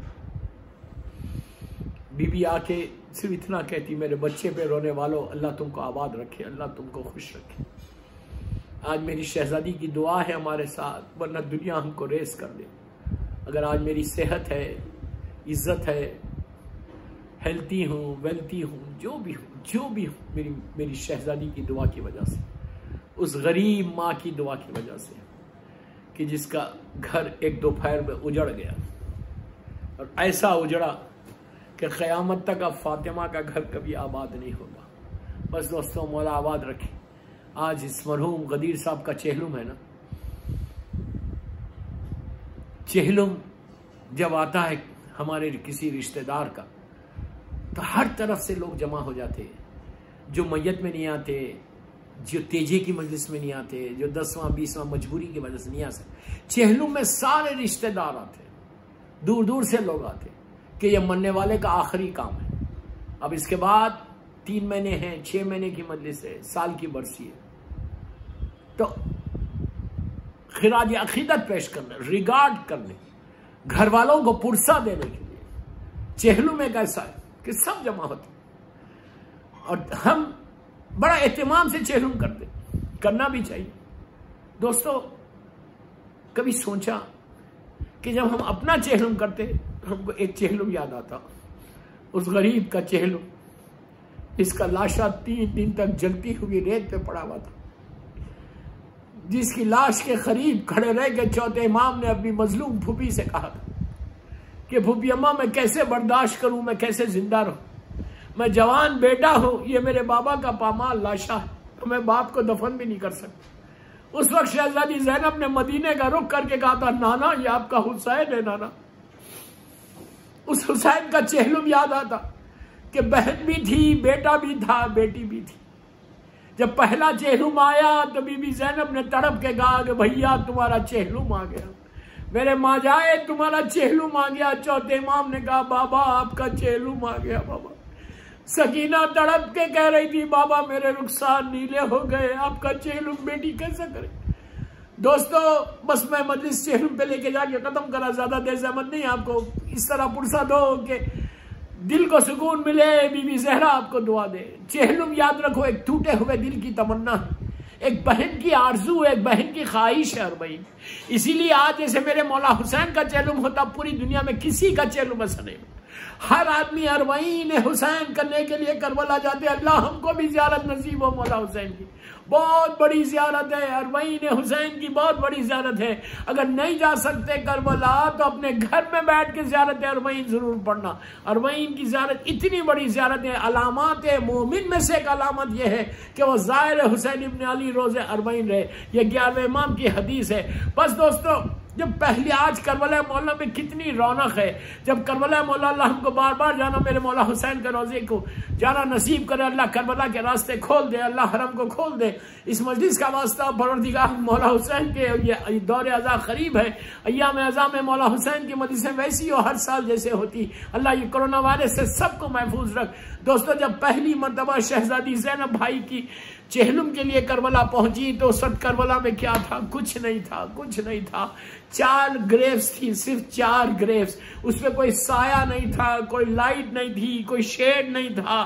बीबी आके सिर्फ इतना कहती, मेरे बच्चे पे रोने वालों, अल्लाह तुमको आबाद रखे, अल्लाह तुमको खुश रखे। आज मेरी शहजादी की दुआ है हमारे साथ, वरना दुनिया हमको रेस कर दे। अगर आज मेरी सेहत है, इज्जत है, हेल्थी हूँ, वेल्थी हूँ, जो भी हूँ, मेरी शहजादी की दुआ की वजह से, उस गरीब माँ की दुआ की वजह से कि जिसका घर एक दोपहर में उजड़ गया, और ऐसा उजड़ा कि क़यामत तक अब फातिमा का घर कभी आबाद नहीं होगा। बस दोस्तों, मौला आबाद रखे। आज इस मरहूम गदीर साहब का चेहलुम है ना। चेहलुम जब आता है हमारे किसी रिश्तेदार का, तो हर तरफ से लोग जमा हो जाते हैं। जो मैयत में नहीं आते, जो तेजे की मजलिस में नहीं आते, जो 10वां 20वां मजबूरी की वजह से नहीं आ सकते, चेहलुम में सारे रिश्तेदार आते, दूर दूर से लोग आते कि ये मरने वाले का आखिरी काम है। अब इसके बाद 3 महीने हैं, 6 महीने की मजलिस है, साल की बरसी है, तो खिराज अकीदत पेश करने, रिगार्ड करने, घर वालों को पुरसा देने के लिए चेहलुम एक ऐसा है कि सब जमा होते, और हम बड़ा एहतमाम से चेहलुम करते, करना भी चाहिए। दोस्तों, कभी सोचा कि जब हम अपना चेहलुम करते तो हमको एक चेहलुम याद आता, उस गरीब का चेहलुम जिसका लाशा 3 दिन तक जलती हुई रेत पे पड़ा हुआ था, जिसकी लाश के करीब खड़े रह के चौथे इमाम ने अपनी मजलूम फूफी से कहा था कि फूफी अम्मा, मैं कैसे बर्दाश्त करूं, मैं कैसे जिंदा रहूं, मैं जवान बेटा हूं, ये मेरे बाबा का पामाल लाशा है, तो मैं बाप को दफन भी नहीं कर सकता। उस वक्त शहजादी ज़ैनब ने मदीने का रुख करके कहा था, नाना ये आपका हुसैन है नाना। उस हुसैन का चेहलुम याद आता कि बहन भी थी, बेटा भी था, बेटी भी थी। जब पहला चेहलुम आया तो बीबी ज़ैनब ने तड़प के कहा कि भैया तुम्हारा चेहलुम आ गया, मेरे माँ जाए तुम्हारा चेहलुम आ गया। चौथे इमाम ने कहा, बाबा आपका चेहलुम आ गया बाबा। सकीना तड़प के कह रही थी, बाबा मेरे रुखसार नीले हो गए, आपका चेहलुम बेटी कैसे करे। दोस्तों, बस मैं मजलिस चेहलुम पे लेके जाके खत्म करा, ज्यादा देर जहमत नहीं, आपको इस तरह पुरसा दो कि दिल को सुकून मिले, बीबी ज़हरा आपको दुआ दे। चेहलुम याद रखो, एक टूटे हुए दिल की तमन्ना है, एक बहन की आरजू, एक बहन की ख्वाहिश है अरबईन। इसीलिए आज जैसे मेरे मौला हुसैन का चेहलुम होता, पूरी दुनिया में किसी का चेहलुम ऐसा नहीं। हर आदमी अरबईन हुसैन करने के लिए करबला जाते। अल्लाह हमको भी ज़ियारत नसीब हो मौला हुसैन की। बहुत बड़ी ज़ियारत है, अरबईन हुसैन की बहुत बड़ी ज़ियारत है। अगर नहीं जा सकते करबला तो अपने घर में बैठ के ज़ियारत अरबईन ज़रूर पढ़ना। अरबईन की ज़ियारत इतनी बड़ी ज़ियारत है। अलामात मोमिन में से एक अलामत यह है कि वह ज़ाहिर हुसैन इब्न अली रोज़े अरबईन रहे। यह 11वें इमाम की हदीस है। बस दोस्तों, जब पहले आज करबला मौला में कितनी रौनक है। जब करबला मौला, अल्लाह हमको बार बार जाना, मेरे मौला हुसैन के रोज़े को जाना नसीब करे। अल्लाह करबला के रास्ते खोल दे, अल्लाह हरम को खोल दे। इस मजलिस का वास्ता परवरदिगार मौला हुसैन के, ये दौर अज़ा करीब है, अय्याम अज़ा में मौला हुसैन की मजलिसें वैसी हो हर साल जैसे होती। अल्लाह ये कोरोना वायरस से सबको महफूज रख। दोस्तों, जब पहली मरतबा शहजादी ज़ैनब भाई की चेहलुम के लिए करबला पहुंची तो सब करबला में क्या था? कुछ नहीं था, कुछ नहीं था। 4 ग्रेव्स थी, सिर्फ 4 ग्रेव्स। उसमें कोई साया नहीं था, कोई लाइट नहीं थी, कोई शेड नहीं था।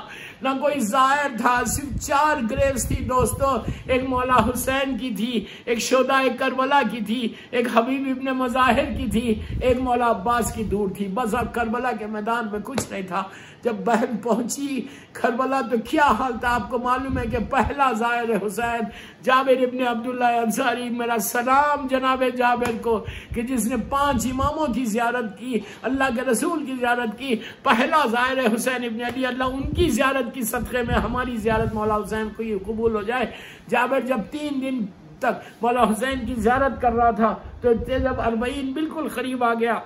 ना कोई जायर था, सिर्फ 4 ग्रेव्स थी दोस्तों। एक मौला हुसैन की थी, एक शोदा करबला की थी, एक हबीब इब्ने मज़ाहिर की थी, एक मौला अब्बास की दूर थी। बस अब करबला के मैदान में कुछ नहीं था। जब बहन पहुंची करबला तो क्या हाल था आपको मालूम है कि पहला जायर हुसैन जाबिर इब्ने अब्दुल्लाह अंसारी, मेरा सलाम जनाब जाबिर को कि जिसने 5 इमामों की ज़ियारत की, अल्लाह के रसूल की ज़ियारत की। पहला जायर हुसैन इब्ने अली, अल्लाह उनकी ज़ियारत की सदक़े में हमारी ज़ियारत मौला हुसैन को ये कबूल हो जाए। जाबिर जब 3 दिन तक मौला हुसैन की ज़ियारत कर रहा था तो जब 40 बिल्कुल करीब आ गया,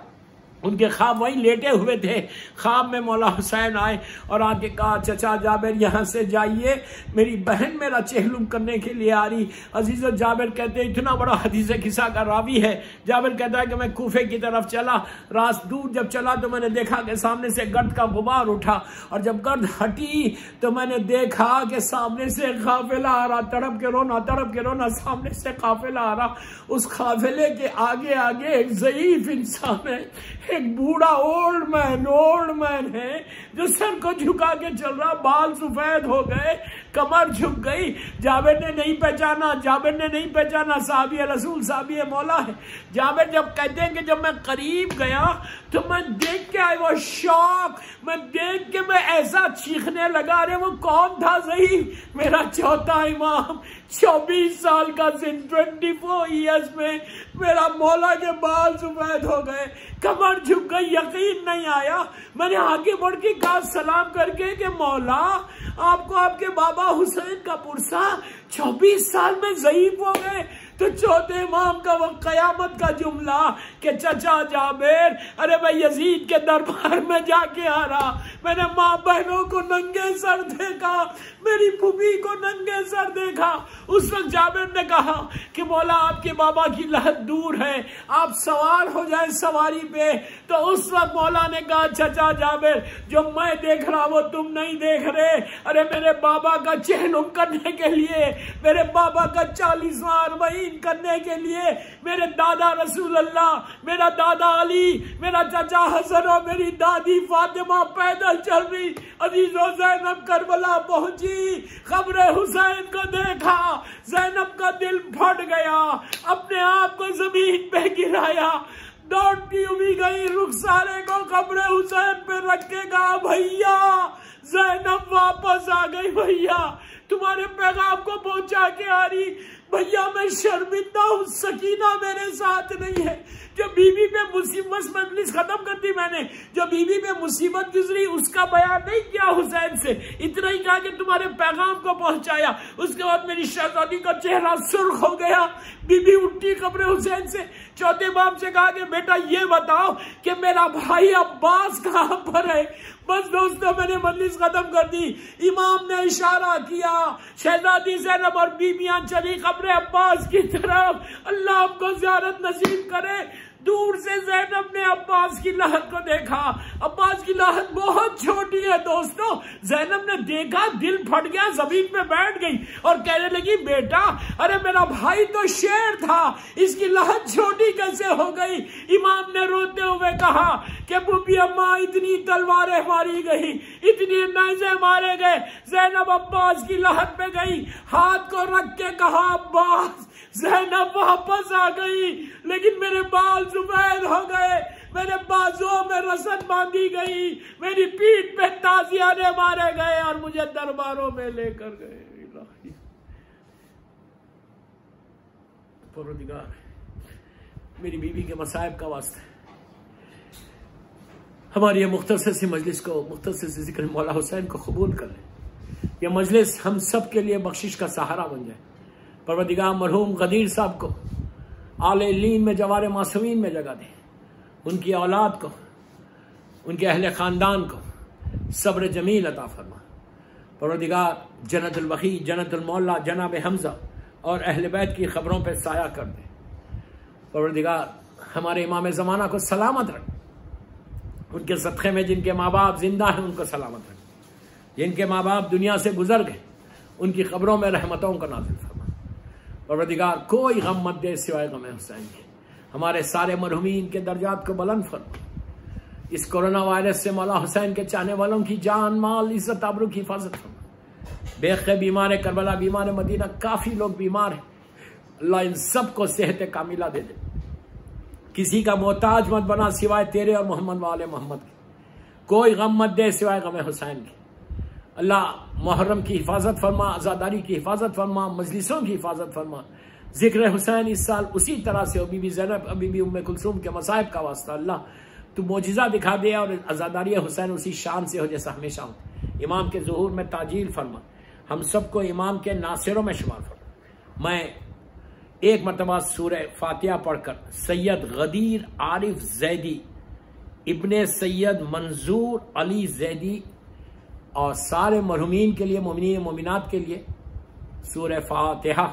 उनके ख्वाब वहीं लेटे हुए थे। ख्वाब में मौला हुसैन आए और आके कहा, चचा जाबिर यहाँ से जाइए, मेरी बहन मेरा चेहलुम करने के लिए आ रही। अजीज जाबिर कहते इतना बड़ा हदीस किस्सा का रावी है। जाबिर कहता है कि मैं कूफे की तरफ चला, रात दूर जब चला तो मैंने देखा कि सामने से गर्द का गुबार उठा, और जब गर्द हटी तो मैंने देखा कि सामने से काफिला आ रहा, तड़प के रोना सामने से काफिला आ रहा। उस काफिले के आगे आगे एक ज़ईफ इंसान है, एक बूढ़ा ओल्ड मैन है जो सर को झुका के चल रहा, बाल सफेद हो गए, कमर झुक गई। जाबिर ने नहीं पहचाना साहबी रसूल साहबी मौला है। जाबिर जब कहते हैं कि जब मैं करीब गया तो मैं देख के आई वो शौक, मैं देख के मैं ऐसा चीखने लगा, अरे वो कौन था? सही मेरा चौथा इमाम, 24 साल का जिन 24 ईयर्स में मेरा मौला के बाल सफेद हो गए, कमर झुक गई, यकीन नहीं आया। मैंने आगे बढ़ के कहा सलाम करके कि मौला आपको आपके बाबा हुसैन का पुरसा 24 साल में ज़ईफ हो गए। तो चौथे इमाम का वो कयामत का जुमला कि चचा जाबिर, अरे मैं यजीद के दरबार में जाके आ रहा, मैंने माँ बहनों को नंगे सर देखा, मेरी फूफी को नंगे सर देखा। उस वक्त जाबिर ने कहा कि मौला आपके बाबा की लहद दूर है, आप सवार हो जाए सवारी पे। तो उस वक्त मौला ने कहा, चचा जाबिर जो मैं देख रहा वो तुम नहीं देख रहे। अरे मेरे बाबा का चेहलुम करने के लिए, मेरे बाबा का 40वां अरबईन करने के लिए, मेरे दादा रसूल अल्लाह, मेरा दादा अली, मेरा चाचा हसन और मेरी दादी फातिमा पैदल चल रही। अजीजों ज़ैनब करबला पहुंची, कब्र हुसैन को देखा, ज़ैनब का दिल फट गया, अपने आप को जमीन पे गिराया, दौड़ती हुई गई, रुखसारे को कब्र हुसैन पे रख के कहा, भैया ज़ैनब वापस आ गई, भैया तुम्हारे पैगाम को पहुंचा के आ रही। भैया मैं शर्मिंदा हूँ, सकीना मेरे साथ नहीं है। जो बीबी पे मुसीबत मजलिस खत्म कर दी मैंने, जो बीबी पे मुसीबत गुजरी उसका बयान नहीं किया हुसैन से, इतना ही कहा कि तुम्हारे पैगाम को पहुंचाया। उसके बाद मेरी शहजादी का चेहरा सुर्ख हो गया। बीबी उठी कब्र हुसैन से, चौथे बाप से कहा कि बेटा ये बताओ कि मेरा भाई अब्बास कहाँ पर है। बस दोस्तों मैंने मजलिस खत्म कर दी। इमाम ने इशारा किया, शहजादी ज़ैनब और बीबियां चली कब्र अब्बास की तरफ। अल्लाह आपको ज़ियारत नसीब करे। दूर से ज़ैनब ने अब्बास की लहद को देखा। अब्बास की लहद बहुत छोटी है दोस्तों। ज़ैनब ने देखा, दिल फट गया, जमीन पे बैठ गई और कहने लगी, बेटा अरे मेरा भाई तो शेर था, इसकी लहद छोटी कैसे हो गई? इमाम ने रोते हुए कहा कि बुबी अम्मा इतनी तलवारें मारी गई, इतनी नाइज़े मारे गए। ज़ैनब अब्बास की लहद पे गई, हाथ को रख के कहा, अब्बास ज़ैनब वापस आ गई, लेकिन मेरे बाल सफेद हो गए, मेरे बाजुओं में रस्म बांधी गई, मेरी पीठ पे ताजियाने मारे गए और मुझे दरबारों में लेकर गए। परवरदिगार मेरी बीवी के मसाइब का वास्ता हमारी ये मुख्तसर सी मजलिस को, मुख्तसर से जिक्र मौला हुसैन को कबूल कर ले। ये मजलिस हम सब के लिए बख्शिश का सहारा बन जाए। परवरदिगार मरहूम गदीर साहब को आले लीन में, जवारे मासूमीन में जगह दे, उनकी औलाद को, उनके अहले ख़ानदान को सब्र जमील अता फरमा। परवरदिगार जन्नतुल बकी, जन्नतुल मौला, जनाब हमजा और अहले बैत की खबरों पर साया कर दे। परवरदिगार हमारे इमाम ज़माना को सलामत रख। उनके सदक़े में जिनके माँ बाप जिंदा हैं उनको सलामत रख। जिनके माँ बाप दुनिया से गुजर गए उनकी खबरों में रहमतों का नाज़िल फरमा। परवरदिगार कोई गम मत दे सिवाय गम हुसैन के। हमारे सारे मरहुमीन के दर्जात को बुलंद फरमा। इस कोरोना वायरस से मौला हुसैन के चाहने वालों की जान माल इज्जत आबरू की हिफाजत फरमा। बेखे बीमार करबला, बीमार मदीना, काफी लोग बीमार हैं, अल्लाह इन सबको सेहत कामिला दे दे। किसी का मोहताज मत बना सिवाय तेरे और मोहम्मद वाले मोहम्मद के। कोई गम मत दे सिवाय गम हुसैन की। अल्लाह मुहर्रम की हिफाजत फरमा, आज़ादारी की हिफाजत फरमा, मजलिसों की हिफाजत फरमा। जिक्र हुसैन इस साल उसी तरह से हो, बीबी ज़ैनब, बीबी उम्मे कुलसूम के मसाइब का वास्ता अल्लाह तू मोजिज़ा दिखा दे और आज़ादारी हुसैन उसी शान से हो जैसा हमेशा हो। इमाम के ज़ुहूर में ताजील फरमा, हम सबको इमाम के नासिरों में शुमार फरमा। मैं एक मरतबा सूरह फातिहा पढ़कर सैयद गदीर आरिफ जैदी इब्ने सैयद मंजूर अली जैदी और सारे मरहुमीन के लिए, मोमिनीन मोमिनात के लिए सूरह फातिहा